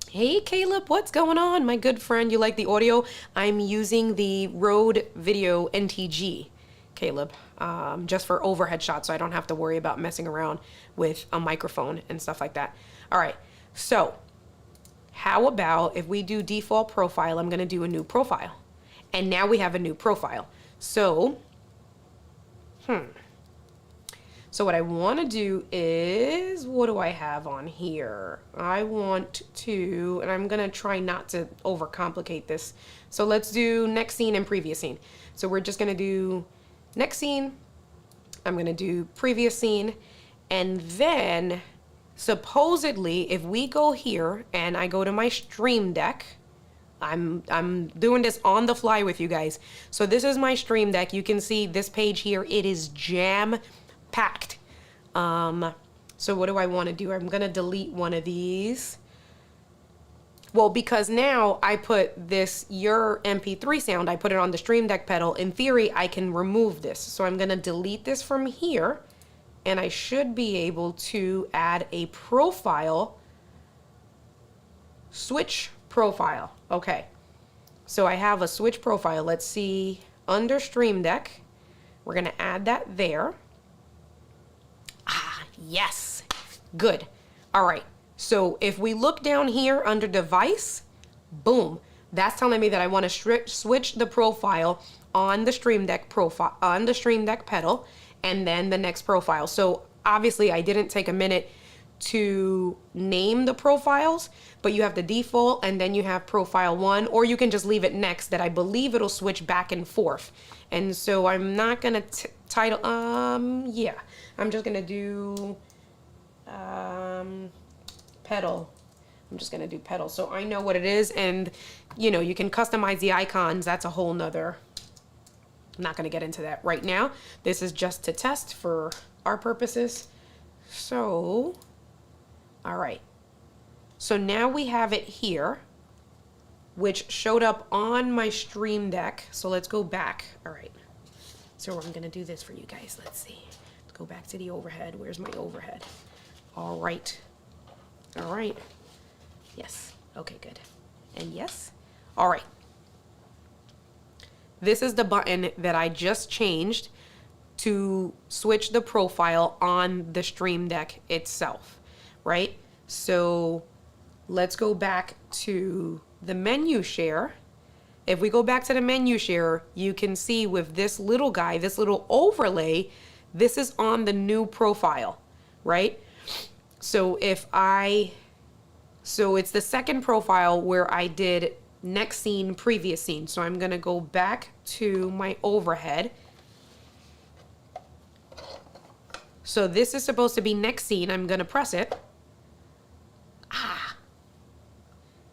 hey Caleb, what's going on? My good friend, you like the audio? I'm using the Rode Video NTG, Caleb, just for overhead shots, so I don't have to worry about messing around with a microphone and stuff like that. All right, so how about if we do default profile, I'm gonna do a new profile. And now we have a new profile. So, So what I want to do is, what do I have on here? I want to, and I'm going to try not to overcomplicate this. So let's do next scene and previous scene. So we're just going to do next scene. I'm going to do previous scene. And then supposedly if we go here and I go to my Stream Deck, I'm doing this on the fly with you guys. So this is my Stream Deck. You can see this page here. It is jam packed. So what do I want to do? I'm going to delete one of these. Well, because now I put this, your MP3 sound, I put it on the Stream Deck pedal. In theory, I can remove this. So I'm going to delete this from here. And I should be able to add a profile, switch profile. Okay. So I have a switch profile. Let's see, under Stream Deck, we're going to add that there. Yes, good. All right, so if we look down here under device, boom, that's telling me that I want to switch the profile on the Stream Deck pedal, and then the next profile. So obviously I didn't take a minute to name the profiles, but you have the default and then you have profile 1, or you can just leave it next, that I believe it'll switch back and forth. And so I'm not gonna title, yeah, I'm just gonna do pedal. I'm just gonna do pedal, so I know what it is. And you know, you can customize the icons. That's a whole nother, I'm not gonna get into that right now. This is just to test for our purposes. So, all right. So now we have it here, which showed up on my Stream Deck. So let's go back. All right. So I'm gonna do this for you guys. Let's see. Let's go back to the overhead. Where's my overhead? All right. All right. Yes. Okay, good. And yes. All right. This is the button that I just changed to switch the profile on the Stream Deck itself, right? So let's go back to the menu share. If we go back to the menu share, you can see with this little guy, this little overlay, this is on the new profile, right? So so it's the second profile where I did next scene, previous scene. So I'm gonna go back to my overhead. So this is supposed to be next scene. I'm gonna press it.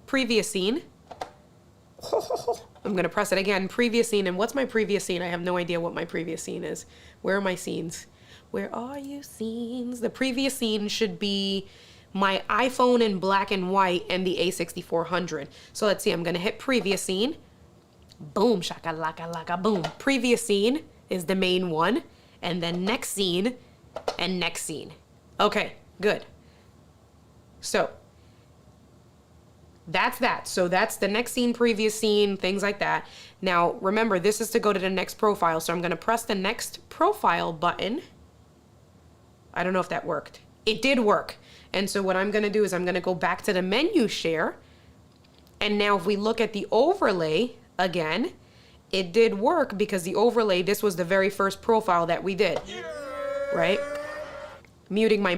Previous scene. I'm gonna press it again. Previous scene. And what's my previous scene? I have no idea what my previous scene is. Where are my scenes? Where are you scenes? The previous scene should be my iPhone in black and white and the A6400. So let's see, I'm gonna hit previous scene. Boom, shakalaka laka boom. Previous scene is the main one. And then next scene and next scene. Okay, good. So that's that. So that's the next scene, previous scene, things like that. Now, remember, this is to go to the next profile. So I'm going to press the next profile button. I don't know if that worked. It did work. And so what I'm going to do is I'm going to go back to the menu share. And now if we look at the overlay again, it did work because the overlay, this was the very first profile that we did, right? Muting my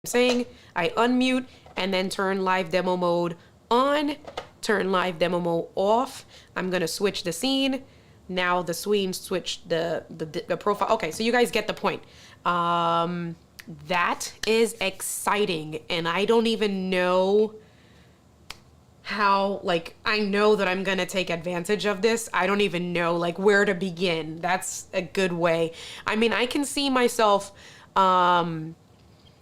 saying, I unmute and then turn live demo mode on, turn live demo mode off. I'm gonna switch the scene. Now the scene switched the profile. Okay, so you guys get the point. That is exciting. And I don't even know how, like, I know that I'm gonna take advantage of this. I don't even know like where to begin. That's a good way. I mean, I can see myself,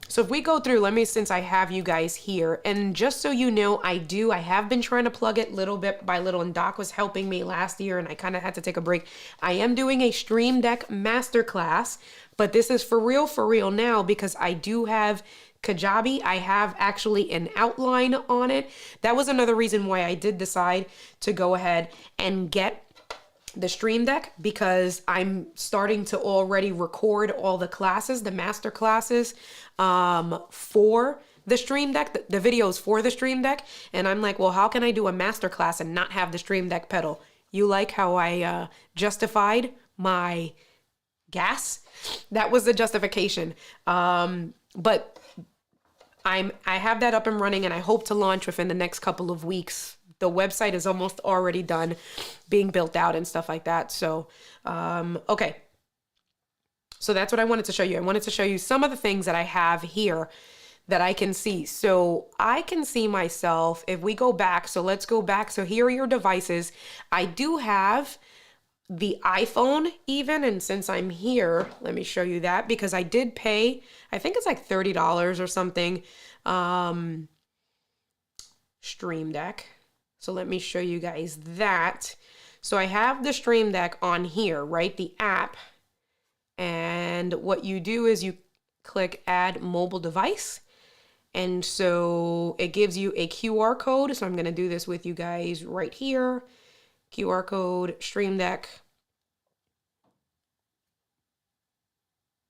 so if we go through, let me, since I have you guys here, and just so you know, I have been trying to plug it little bit by little, and Doc was helping me last year, and I kind of had to take a break. I am doing a Stream Deck masterclass, but this is for real now, because I do have Kajabi. I have actually an outline on it. That was another reason why I did decide to go ahead and get the Stream Deck, because I'm starting to already record all the classes, the master classes, for the Stream Deck, the videos for the Stream Deck. And I'm like, well, how can I do a master class and not have the Stream Deck pedal? You like how I justified my gas? That was the justification. But I have that up and running, and I hope to launch within the next couple of weeks. The website is almost already done, being built out and stuff like that. So, okay. So that's what I wanted to show you. I wanted to show you some of the things that I have here that I can see. So I can see myself, if we go back, so let's go back. So here are your devices. I do have the iPhone even, and since I'm here, let me show you that, because I did pay, I think it's like $30 or something, Stream Deck. So let me show you guys that. So I have the Stream Deck on here, right? The app. And what you do is you click add mobile device. And so it gives you a QR code. So I'm going to do this with you guys right here. QR code, Stream Deck.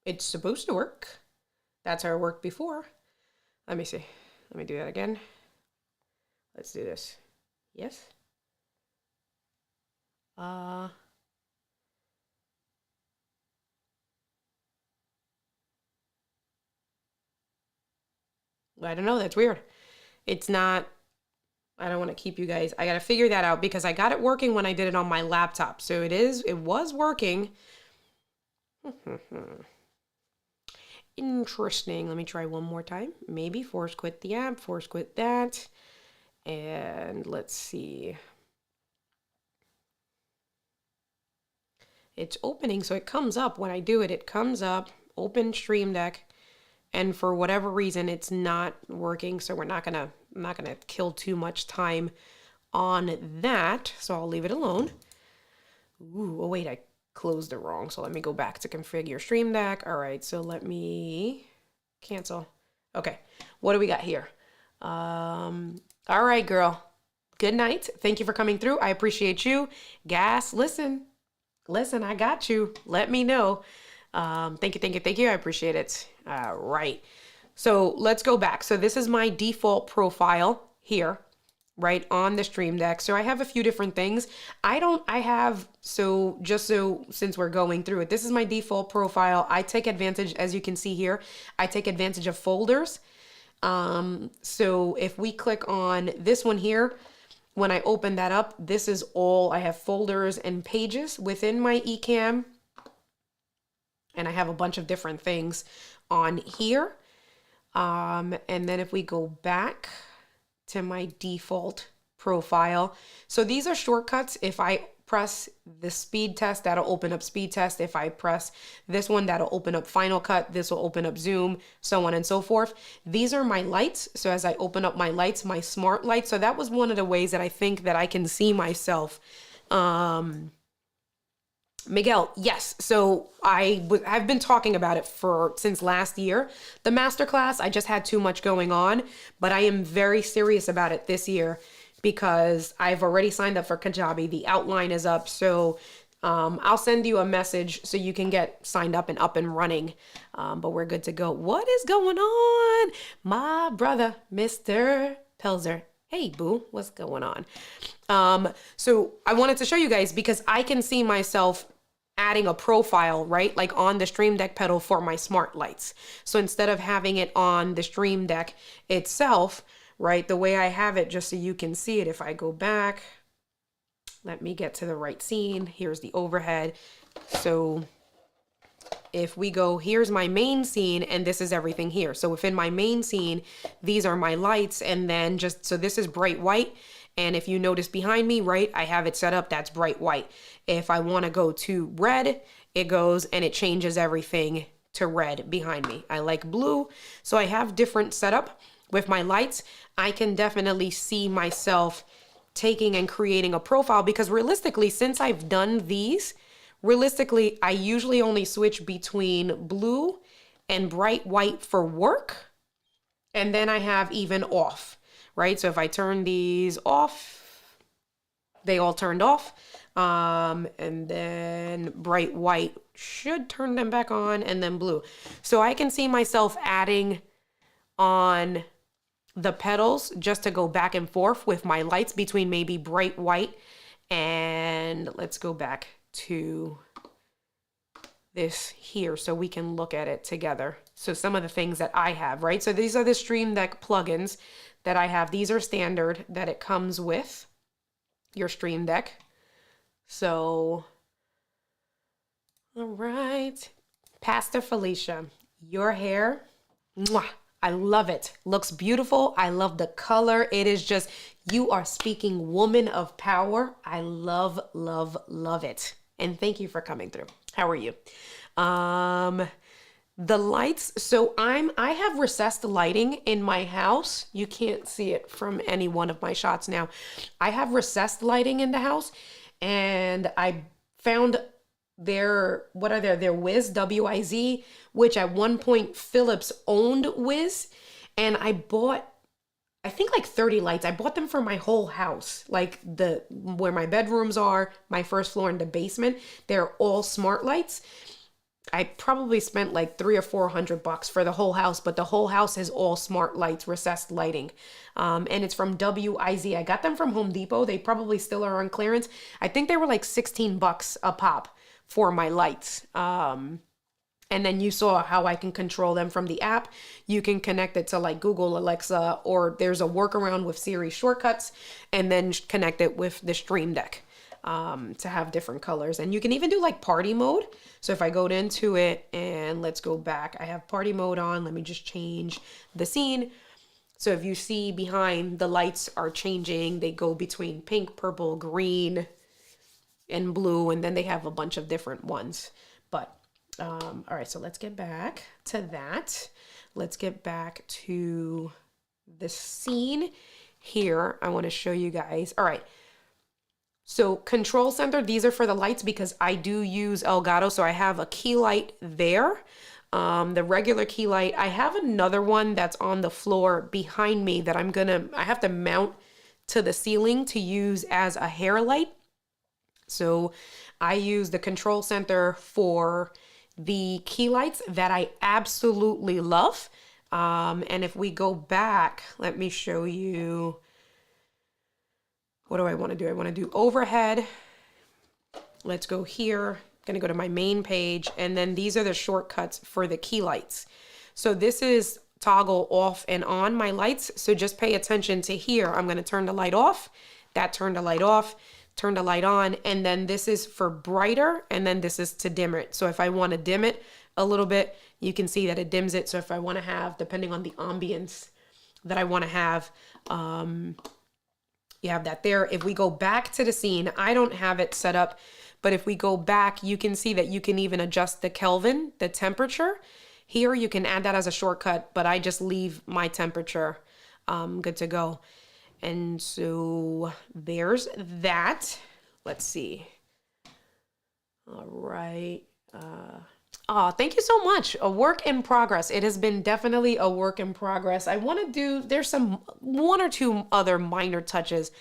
It's supposed to work. That's how it worked before. Let me see. Let me do that again. Let's do this. Yes. I don't know. That's weird. It's not, I don't want to keep you guys. I got to figure that out, because I got it working when I did it on my laptop. So it was working. Interesting. Let me try one more time. Maybe force quit the app, force quit that. And let's see. It's opening, so it comes up when I do it. It comes up, open Stream Deck, and for whatever reason, it's not working. So I'm not gonna kill too much time on that. So I'll leave it alone. Ooh, oh wait, I closed it wrong. So let me go back to configure Stream Deck. All right, so let me cancel. Okay, what do we got here? All right, girl. Good night. Thank you for coming through. I appreciate you. Gas, listen, I got you. Let me know. Thank you. I appreciate it. All right. So let's go back. So this is my default profile here, right on the Stream Deck. So I have a few different things. Since we're going through it, this is my default profile. I take advantage, as you can see here, I take advantage of folders. So if we click on this one here, when I open that up, this is all, I have folders and pages within my eCam. And I have a bunch of different things on here. And then if we go back to my default profile, so these are shortcuts. If I press the speed test, that'll open up speed test. If I press this one, that'll open up Final Cut. This will open up Zoom, so on and so forth. These are my lights. So as I open up my lights, my smart lights. So that was one of the ways that I think that I can see myself. Miguel, yes. So I've been talking about it since last year. The masterclass, I just had too much going on, but I am very serious about it this year, because I've already signed up for Kajabi. The outline is up. So I'll send you a message so you can get signed up and running. But we're good to go. What is going on? My brother, Mr. Pelzer. Hey, boo, what's going on? So I wanted to show you guys, because I can see myself adding a profile, right? Like on the Stream Deck pedal for my smart lights. So instead of having it on the Stream Deck itself, right, the way I have it, just so you can see it, if I go back, let me get to the right scene. Here's the overhead. So if we go, here's my main scene and this is everything here. So within my main scene, these are my lights, and then just, so this is bright white. And if you notice behind me, right, I have it set up, that's bright white. If I want to go to red, it goes and it changes everything to red behind me. I like blue. So I have different setup with my lights. I can definitely see myself taking and creating a profile, because realistically, since I've done these, realistically, I usually only switch between blue and bright white for work. And then I have even off, right? So if I turn these off, they all turned off. And then bright white should turn them back on, and then blue. So I can see myself adding on the pedals just to go back and forth with my lights between maybe bright white and, let's go back to this here so we can look at it together. So some of the things that I have, right? So these are the Stream Deck plugins that I have. These are standard that it comes with your Stream Deck. So, all right. Pastor Felicia, your hair, mwah, I love it. Looks beautiful. I love the color. It is just, you are speaking woman of power. I love, love, love it. And thank you for coming through. How are you? The lights. So I have recessed lighting in my house. You can't see it from any one of my shots now. I have recessed lighting in the house, and I found their Wiz, W-I-Z, which at one point Philips owned Wiz, and I bought, I think like 30 lights. I bought them for my whole house, like where my bedrooms are, my first floor and the basement. They're all smart lights. I probably spent like $300 or $400 for the whole house, but the whole house is all smart lights, recessed lighting. And it's from WIZ. I got them from Home Depot. They probably still are on clearance. I think they were like $16 a pop for my lights. And then you saw how I can control them from the app. You can connect it to like Google, Alexa, or there's a workaround with Siri shortcuts, and then connect it with the Stream Deck to have different colors. And you can even do like party mode. So if I go into it and let's go back, I have party mode on. Let me just change the scene. So if you see behind, the lights are changing. They go between pink, purple, green, and blue. And then they have a bunch of different ones. But all right, so let's get back to that. Let's get back to the scene here. I want to show you guys. All right. So control center, these are for the lights because I do use Elgato. So I have a key light there. The regular key light. I have another one that's on the floor behind me that I have to mount to the ceiling to use as a hair light. So I use the control center for the key lights that I absolutely love. And if we go back, let me show you. What do I want to do? I want to do overhead. Let's go here. I'm going to go to my main page. And then these are the shortcuts for the key lights. So this is toggle off and on my lights. So just pay attention to here. I'm going to turn the light off. That turned the light off. Turn the light on. And then this is for brighter. And then this is to dim it. So if I want to dim it a little bit, you can see that it dims it. So if I want to have, depending on the ambience that I want to have, you have that there. If we go back to the scene, I don't have it set up, but if we go back, you can see that you can even adjust the Kelvin, the temperature. Here you can add that as a shortcut, but I just leave my temperature good to go. And so there's that. Let's see. All right. Thank you so much. A work in progress. It has been definitely a work in progress. I want to do, there's one or two other minor touches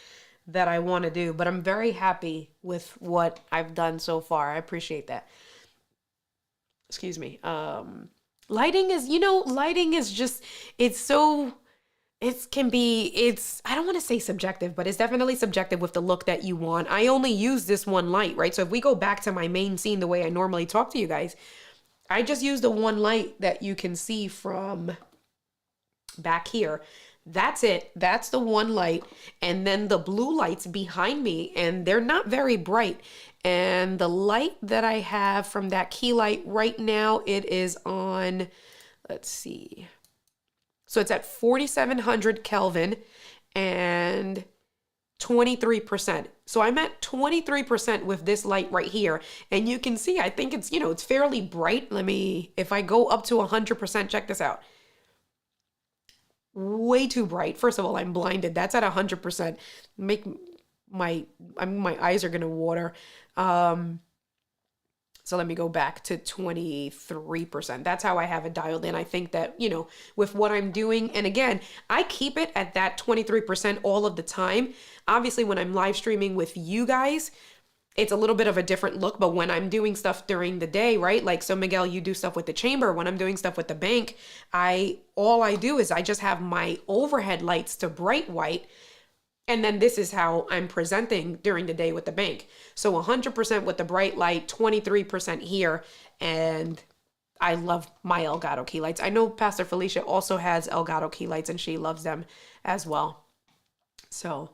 that I want to do, but I'm very happy with what I've done so far. I appreciate that. Excuse me. Lighting is just, I don't want to say subjective, but it's definitely subjective with the look that you want. I only use this one light, right? So if we go back to my main scene, the way I normally talk to you guys, I just use the one light that you can see from back here. That's it. That's the one light. And then the blue lights behind me, and they're not very bright. And the light that I have from that key light right now, it is on, let's see. So it's at 4700 Kelvin and 23%. So I'm at 23% with this light right here. And you can see, I think it's, it's fairly bright. If I go up to 100%, check this out. Way too bright. First of all, I'm blinded. That's at 100%. My eyes are gonna water. So let me go back to 23%. That's how I have it dialed in. I think that, with what I'm doing, and again, I keep it at that 23% all of the time. Obviously, when I'm live streaming with you guys, it's a little bit of a different look, but when I'm doing stuff during the day, right? Like, so Miguel, you do stuff with the chamber. When I'm doing stuff with the bank, all I do is I just have my overhead lights to bright white. And then this is how I'm presenting during the day with the bank. So 100% with the bright light, 23% here. And I love my Elgato key lights. I know Pastor Felicia also has Elgato key lights and she loves them as well. So,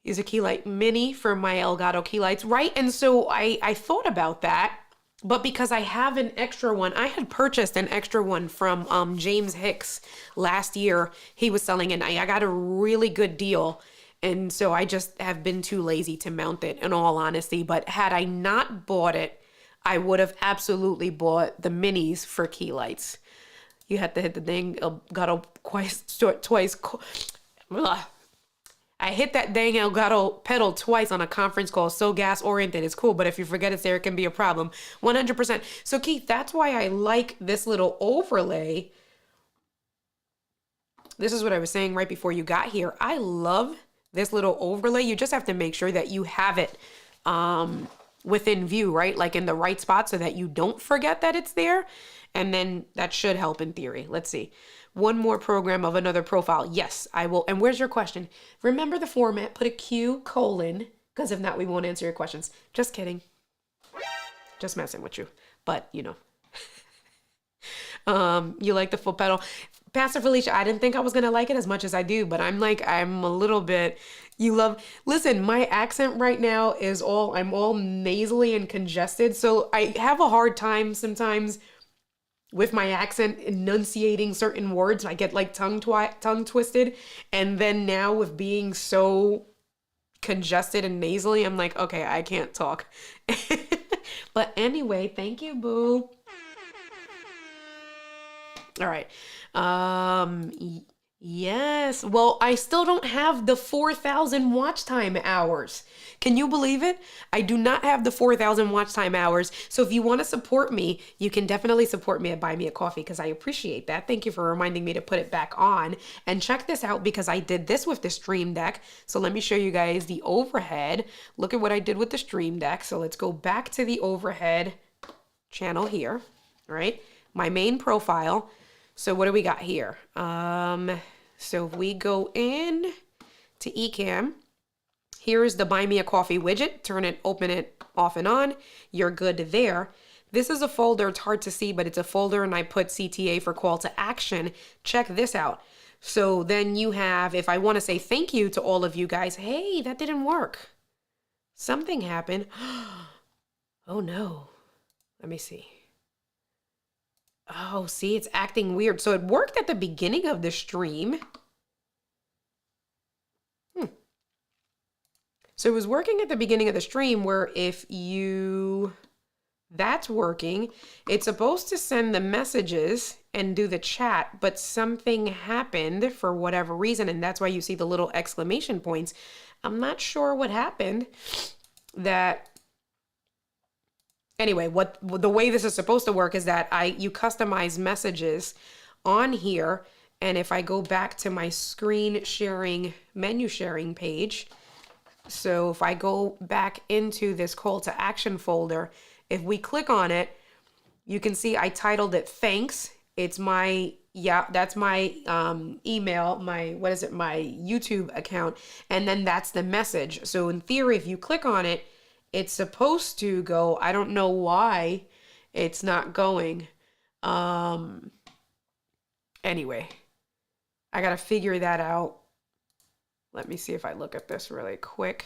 use a key light mini for my Elgato key lights, right? And so I thought about that. But because I have an extra one, I had purchased an extra one from James Hicks last year. He was selling it. I got a really good deal. And so I just have been too lazy to mount it, in all honesty. But had I not bought it, I would have absolutely bought the minis for key lights. You had to hit the dang Elgato twice. Ugh. I hit that dang Elgato pedal twice on a conference call. So gas oriented is cool, but if you forget it's there, it can be a problem. 100%. So Keith, that's why I like this little overlay. This is what I was saying right before you got here. I love this little overlay. You just have to make sure that you have it within view, right? Like in the right spot so that you don't forget that it's there. And then that should help in theory. Let's see. One more program of another profile. Yes, I will. And where's your question? Remember the format. Put a Q : because if not, we won't answer your questions. Just kidding. Just messing with you. But, you like the foot pedal. Pastor Felicia, I didn't think I was going to like it as much as I do, but I'm a little bit, listen, my accent right now is I'm all nasally and congested. So I have a hard time sometimes with my accent enunciating certain words. I get like tongue twisted. And then now with being so congested and nasally, I'm like, okay, I can't talk. But anyway, thank you, boo. All right. Yes. Well, I still don't have the 4,000 watch time hours. Can you believe it? I do not have the 4,000 watch time hours. So if you want to support me, you can definitely support me at Buy Me a Coffee because I appreciate that. Thank you for reminding me to put it back on. And check this out because I did this with the Stream Deck. So let me show you guys the overhead. Look at what I did with the Stream Deck. So let's go back to the overhead channel here. All right. My main profile. So what do we got here? So if we go in to Ecamm, here's the Buy Me a Coffee widget. Turn it, open it, off and on. You're good there. This is a folder. It's hard to see, but it's a folder and I put CTA for call to action. Check this out. So then you have, if I want to say thank you to all of you guys, hey, that didn't work. Something happened. Oh no. Let me see. Oh, see, it's acting weird. So it worked at the beginning of the stream. So it was working at the beginning of the stream where that's working. It's supposed to send the messages and do the chat, but something happened for whatever reason. And that's why you see the little exclamation points. I'm not sure what happened. Anyway, the way this is supposed to work is that you customize messages on here. And if I go back to my screen sharing, menu sharing page, so if I go back into this call to action folder, if we click on it, you can see I titled it thanks. It's that's my email, my YouTube account. And then that's the message. So in theory, if you click on it, it's supposed to go. I don't know why it's not going. Anyway, I gotta figure that out. Let me see if I look at this really quick.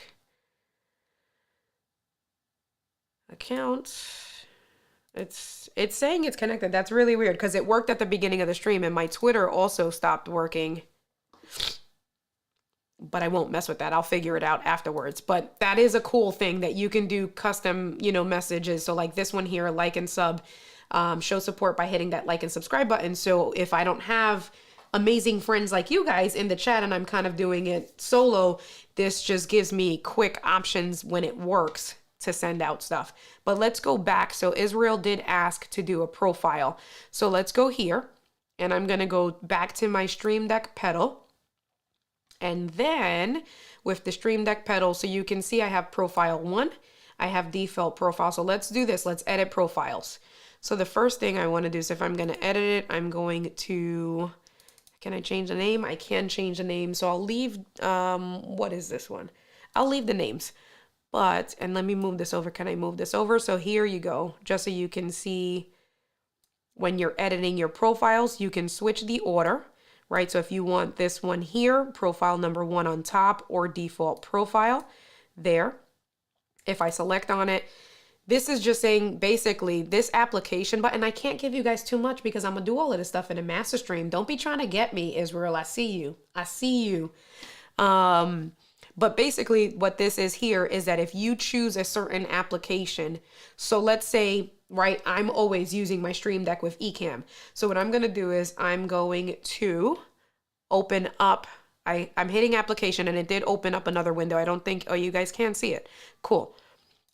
Account. It's saying it's connected. That's really weird because it worked at the beginning of the stream and my Twitter also stopped working. But I won't mess with that. I'll figure it out afterwards. But that is a cool thing that you can do custom, messages. So like this one here, like and sub, show support by hitting that like and subscribe button. So if I don't have amazing friends like you guys in the chat and I'm kind of doing it solo, this just gives me quick options when it works to send out stuff. But let's go back. So Israel did ask to do a profile. So let's go here and I'm going to go back to my Stream Deck pedal. And then with the Stream Deck pedal, so you can see I have profile 1, I have default profile. So let's do this. Let's edit profiles. So the first thing I want to do is if I'm going to edit it, I'm going to, can I change the name? I can change the name. So I'll leave, what is this one? I'll leave the names. But, and let me move this over. Can I move this over? So here you go. Just so you can see when you're editing your profiles, you can switch the order, right? So if you want this one here, profile number 1 on top or default profile there. If I select on it, this is just saying basically this application button. I can't give you guys too much because I'm gonna do all of this stuff in a master stream. Don't be trying to get me, Israel. I see you. I see you. But basically what this is here is that if you choose a certain application, so let's say, right, I'm always using my Stream Deck with Ecamm. So what I'm going to do is I'm going to open up, I'm hitting application and it did open up another window. I don't think, oh, you guys can't see it. Cool.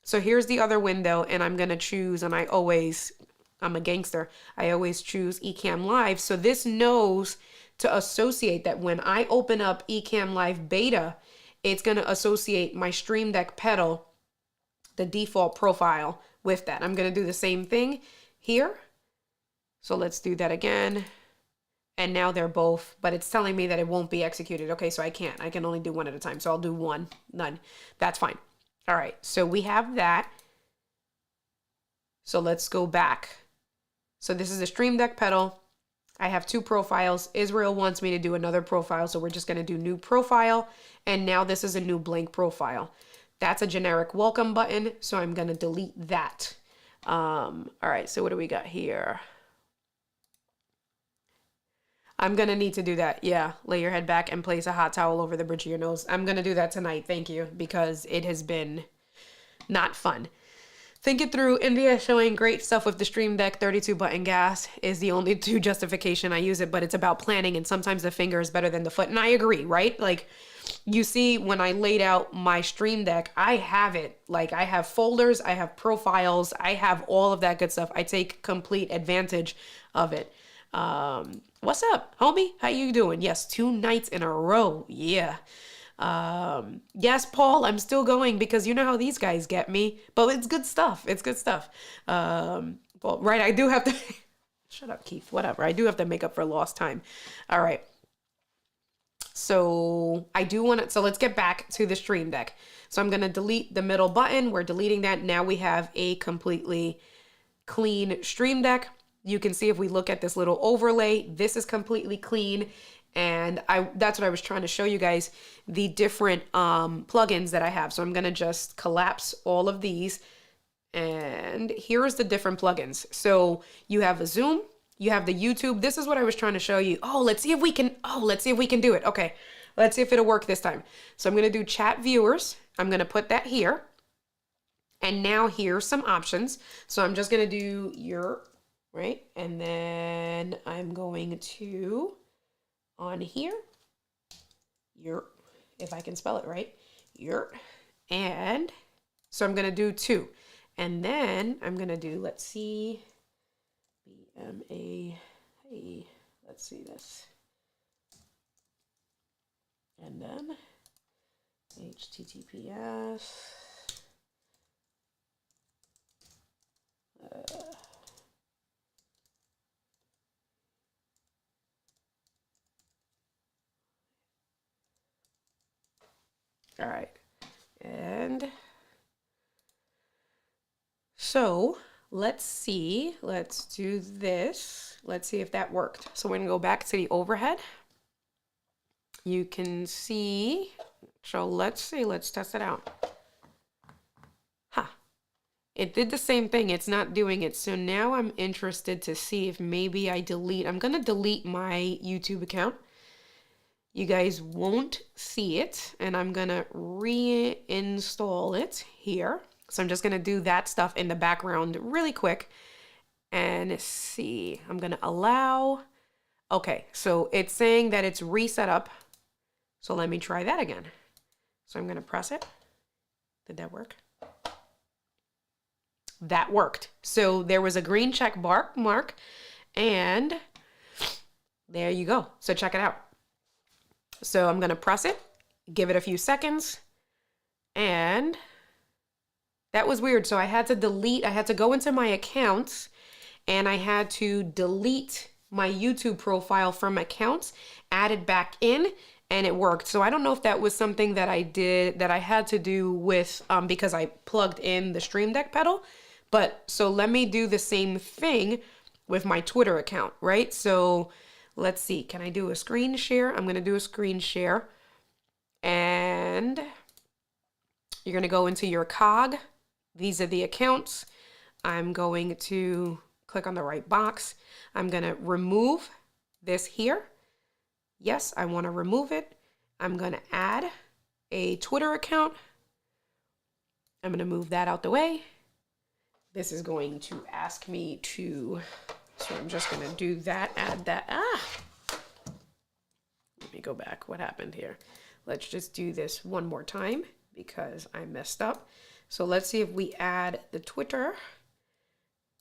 So here's the other window and I'm going to choose, and I'm a gangster. I always choose Ecamm Live. So this knows to associate that when I open up Ecamm Live Beta, it's going to associate my Stream Deck pedal, the default profile, with that. I'm going to do the same thing here. So let's do that again. And now they're both, but it's telling me that it won't be executed. Okay, so I can't. I can only do one at a time. So I'll do one, none. That's fine. All right, so we have that. So let's go back. So this is the Stream Deck pedal. I have 2 profiles. Israel wants me to do another profile, so we're just going to do new profile. And now this is a new blank profile. That's a generic welcome button, so I'm going to delete that. All right, so what do we got here? I'm going to need to do that. Yeah, lay your head back and place a hot towel over the bridge of your nose. I'm going to do that tonight, thank you, because it has been not fun. Think it through. India showing great stuff with the Stream Deck. 32 button gas is the only 2 justification I use it, but it's about planning, and sometimes the finger is better than the foot. And I agree, right? Like, you see, when I laid out my Stream Deck, I have it. Like, I have folders, I have profiles, I have all of that good stuff. I take complete advantage of it. What's up, homie? How you doing? Yes, 2 nights in a row. Yeah. Yes, Paul, I'm still going because you know how these guys get me, but it's good stuff. It's good stuff. Well, right. I do have to, shut up, Keith, whatever. I do have to make up for lost time. All right. So I do want to, so let's get back to the Stream Deck. So I'm going to delete the middle button. We're deleting that. Now we have a completely clean Stream Deck. You can see if we look at this little overlay, this is completely clean. And that's what I was trying to show you guys, the different plugins that I have. So I'm going to just collapse all of these. And here's the different plugins. So you have a Zoom, you have the YouTube. This is what I was trying to show you. Oh, let's see if we can do it. Okay, let's see if it'll work this time. So I'm going to do chat viewers. I'm going to put that here. And now here's some options. So I'm just going to do your, right? And then I'm going to, on here, if I can spell it right, and so I'm gonna do 2, and then I'm gonna do, let's see, BMA, hey, let's see this, and then HTTPS, all right, and so let's see, let's do this. Let's see if that worked. So we're gonna go back to the overhead. you can see. So let's see, let's test it out. It did the same thing. It's not doing it. So now I'm interested to see if maybe I'm going to delete my YouTube account. You guys won't see it, and I'm going to reinstall it here. So I'm just going to do that stuff in the background really quick and see. I'm going to allow. Okay, so it's saying that it's reset up. So let me try that again. So I'm going to press it. Did that work? That worked. So there was a green check mark, and there you go. So check it out. So I'm going to press it, give it a few seconds, and that was weird. So I had to go into my accounts, and I had to delete my YouTube profile from accounts, add it back in, and it worked. So I don't know if that was something that I had to do with, because I plugged in the Stream Deck pedal. But so let me do the same thing with my Twitter account, right? So let's see, can I do a screen share? I'm going to do a screen share, and you're going to go into your cog. These are the accounts. I'm going to click on the right box. I'm going to remove this here. Yes, I want to remove it. I'm going to add a Twitter account. I'm going to move that out the way. This is going to ask me to, so I'm just going to do that, add that. Let me go back. What happened here? Let's just do this one more time because I messed up. So let's see if we add the Twitter.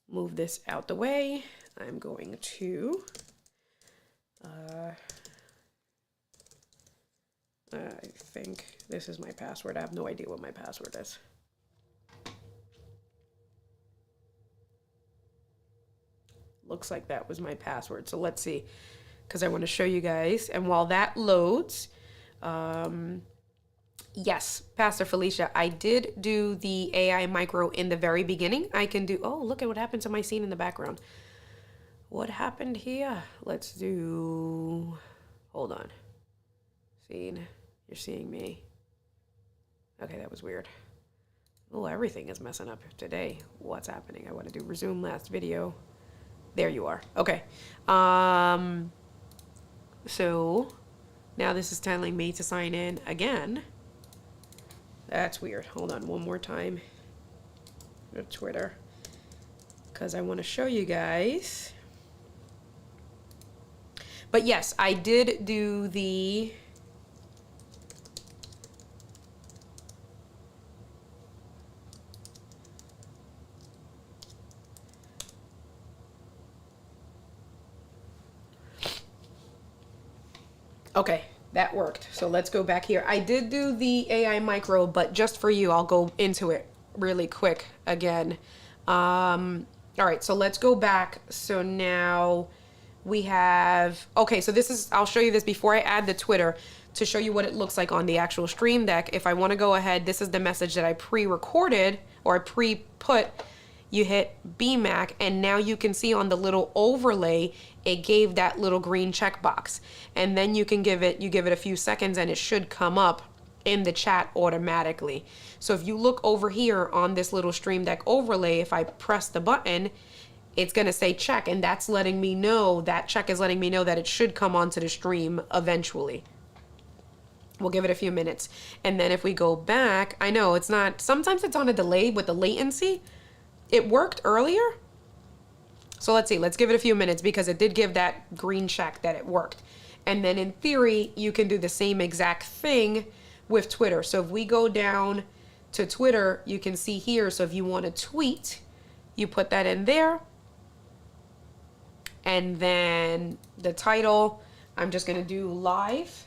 Move this out the way. I'm going to, I think this is my password. I have no idea what my password is. Looks like that was my password. So let's see, because I want to show you guys. And while that loads, yes, Pastor Felicia, I did do the AI micro in the very beginning. I can do, oh, look at what happened to my scene in the background. What happened here? Let's do, hold on. Scene, you're seeing me. Okay, that was weird. Oh, everything is messing up today. What's happening? I want to do resume last video. There you are. Okay. So now this is telling me to sign in again. That's weird. Hold on one more time. Twitter. Because I want to show you guys. But yes, I did do the... Okay, that worked. So let's go back here. I did do the AI micro, but just for you, I'll go into it really quick again. All right, so let's go back. So now we have, okay, so this is, I'll show you this before I add the Twitter to show you what it looks like on the actual Stream Deck. If I want to go ahead, this is the message that I pre-recorded or I pre-put. You hit BMAC, and now you can see on the little overlay, it gave that little green checkbox. And then you give it a few seconds and it should come up in the chat automatically. So if you look over here on this little Stream Deck overlay, if I press the button, it's gonna say check, and that's letting me know, that check is letting me know that it should come onto the stream eventually. We'll give it a few minutes. And then if we go back, I know it's not, sometimes it's on a delay with the latency. It worked earlier. So let's see, let's give it a few minutes because it did give that green check that it worked. And then in theory, you can do the same exact thing with Twitter. So if we go down to Twitter, you can see here. So if you want to tweet, you put that in there. And then the title, I'm just going to do live.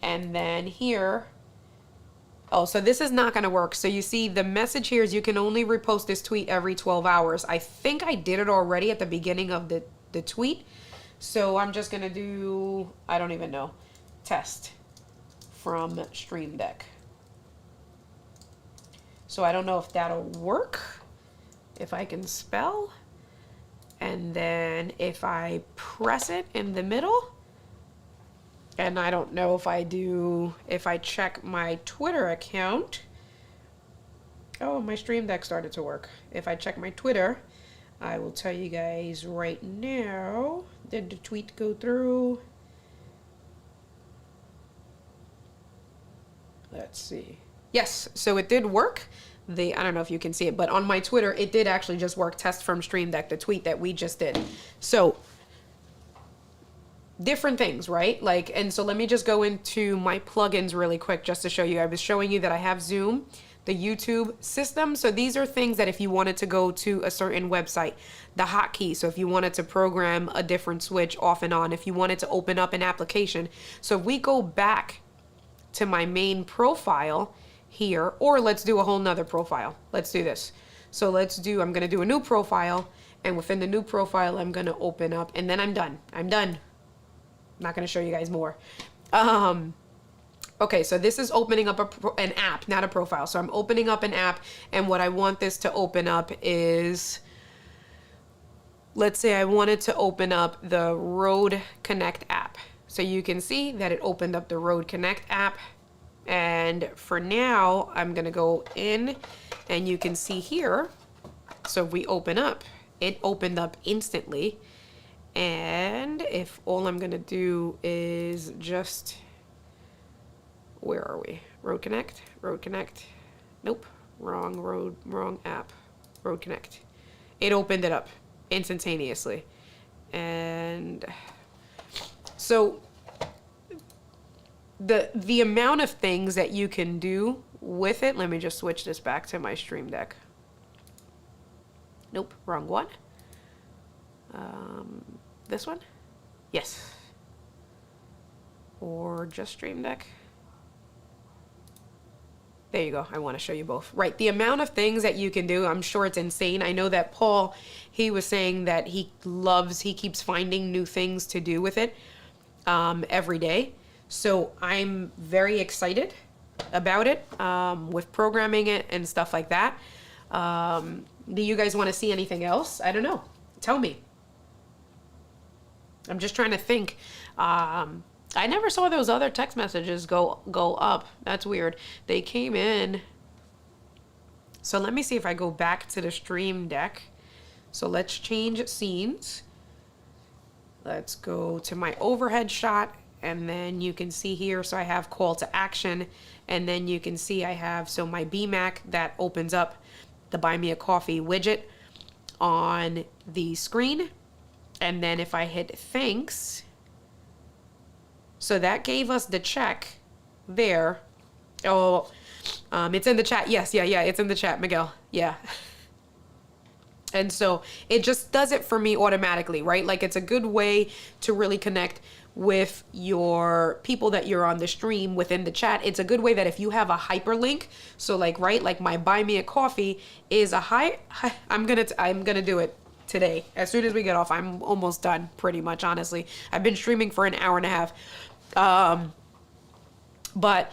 And then here, oh, so this is not going to work. So you see the message here is you can only repost this tweet every 12 hours. I think I did it already at the beginning of the tweet. So I'm just going to do, I don't even know, test from Stream Deck. So I don't know if that'll work, if I can spell. And then if I press it in the middle, And I don't know if if I check my Twitter account. Oh, my Stream Deck started to work. If I check my Twitter, I will tell you guys right now. Did the tweet go through? Let's see. Yes, so it did work. I don't know if you can see it, but on my Twitter, it did actually just work. Test from Stream Deck, the tweet that we just did. So different things, right? Like, and so let me just go into my plugins really quick just to show you. I was showing you that I have Zoom, the YouTube system. So these are things that if you wanted to go to a certain website, the hotkey. So if you wanted to program a different switch off and on, if you wanted to open up an application. So if we go back to my main profile here, or let's do a whole nother profile. Let's do this. So I'm going to do a new profile, and within the new profile, I'm going to open up, and then I'm done. I'm not going to show you guys more. Okay, so this is opening up an app, not a profile. So I'm opening up an app, and what I want this to open up is, let's say I wanted to open up the Rode Connect app. So you can see that it opened up the Rode Connect app. And for now, I'm going to go in, and you can see here. So if we open up, it opened up instantly. And if all I'm going to do is just, where are we? Rode Connect, Rode Connect. Nope, wrong app. Rode Connect. It opened it up instantaneously. And so the amount of things that you can do with it, let me just switch this back to my Stream Deck. Nope, wrong one. This one? Yes. Or just Stream Deck. There you go. I want to show you both. Right. The amount of things that you can do, I'm sure it's insane. I know that Paul, he was saying that he keeps finding new things to do with it every day. So I'm very excited about it with programming it and stuff like that. Do you guys want to see anything else? I don't know. Tell me. I'm just trying to think. I never saw those other text messages go up. That's weird. They came in. So let me see if I go back to the Stream Deck. So let's change scenes. Let's go to my overhead shot. And then you can see here, so I have call to action. And then you can see I have, so my BMAC that opens up the Buy Me a Coffee widget on the screen. And then if I hit thanks, so that gave us the check there. Oh, it's in the chat. Yes, yeah, it's in the chat, Miguel. Yeah. And so it just does it for me automatically, right? Like it's a good way to really connect with your people that you're on the stream within the chat. It's a good way that if you have a hyperlink, so like, right, like my Buy Me a Coffee is I'm gonna do it today. As soon as we get off, I'm almost done pretty much, honestly. I've been streaming for an hour and a half. But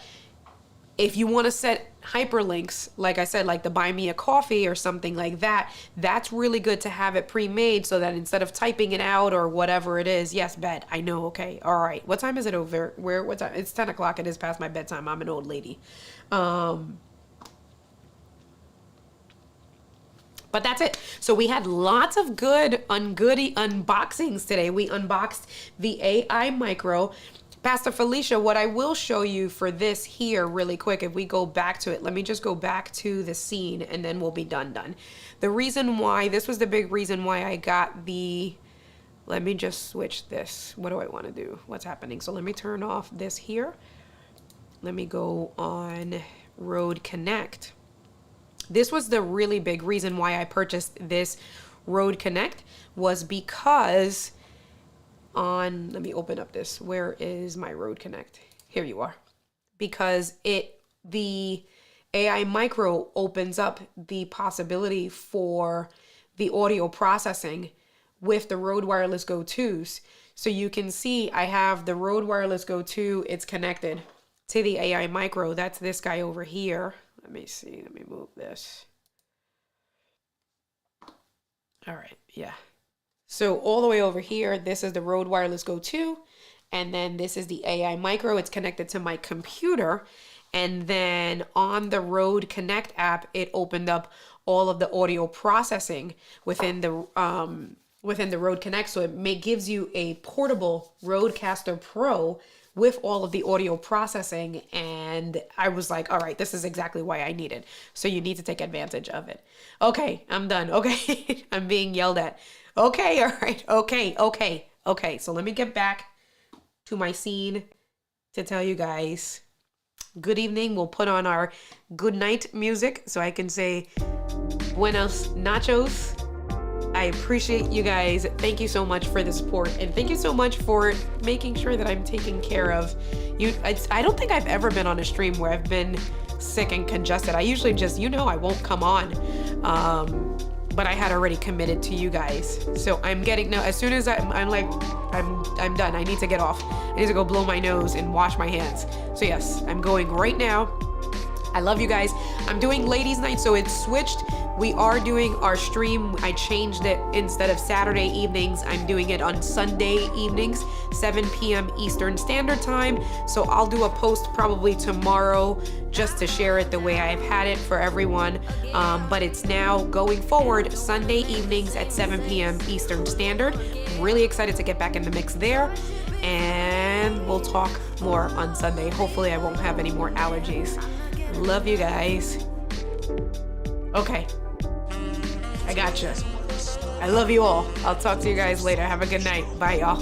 if you want to set hyperlinks, like I said, like the Buy Me a Coffee or something like that, that's really good to have it pre-made so that instead of typing it out or whatever it is, yes, bed, I know, okay, all right. What time is it over? What time? It's 10 o'clock. It is past my bedtime. I'm an old lady. But that's it. So we had lots of good unboxings today. We unboxed the AI Micro. Pastor Felicia, what I will show you for this here really quick, if we go back to it, let me just go back to the scene and then we'll be done. The reason why, this was the big reason why I got let me just switch this. What do I want to do? What's happening? So let me turn off this here. Let me go on Rode Connect. This was the really big reason why I purchased this Rode Connect was because let me open up this. Where is my Rode Connect? Here you are. Because the AI Micro opens up the possibility for the audio processing with the Rode Wireless Go 2s. So you can see I have the Rode Wireless Go 2. It's connected to the AI Micro. That's this guy over here. Let me see. Let me move this. All right. Yeah. So all the way over here, this is the Rode Wireless Go 2. And then this is the AI Micro. It's connected to my computer. And then on the Rode Connect app, it opened up all of the audio processing within the Rode Connect. So it gives you a portable Rodecaster Pro with all of the audio processing. And I was like, all right, this is exactly why I need it. So you need to take advantage of it. Okay, I'm done. Okay, I'm being yelled at. Okay, all right. Okay. So let me get back to my scene to tell you guys good evening. We'll put on our good night music so I can say buenos nachos. I appreciate you guys. Thank you so much for the support, and thank you so much for making sure that I'm taking care of you. I don't think I've ever been on a stream where I've been sick and congested. I usually just, I won't come on. But I had already committed to you guys. So I'm getting, now as soon as I'm done. I need to get off. I need to go blow my nose and wash my hands. So yes, I'm going right now. I love you guys. I'm doing ladies night, so it's switched. We are doing our stream. I changed it. Instead of Saturday evenings, I'm doing it on Sunday evenings, 7 p.m. Eastern Standard Time. So I'll do a post probably tomorrow just to share it the way I've had it for everyone. But it's now going forward Sunday evenings at 7 p.m. Eastern Standard. Really excited to get back in the mix there. And we'll talk more on Sunday. Hopefully I won't have any more allergies. Love you guys. Okay. I gotcha. I love you all. I'll talk to you guys later. Have a good night. Bye, y'all.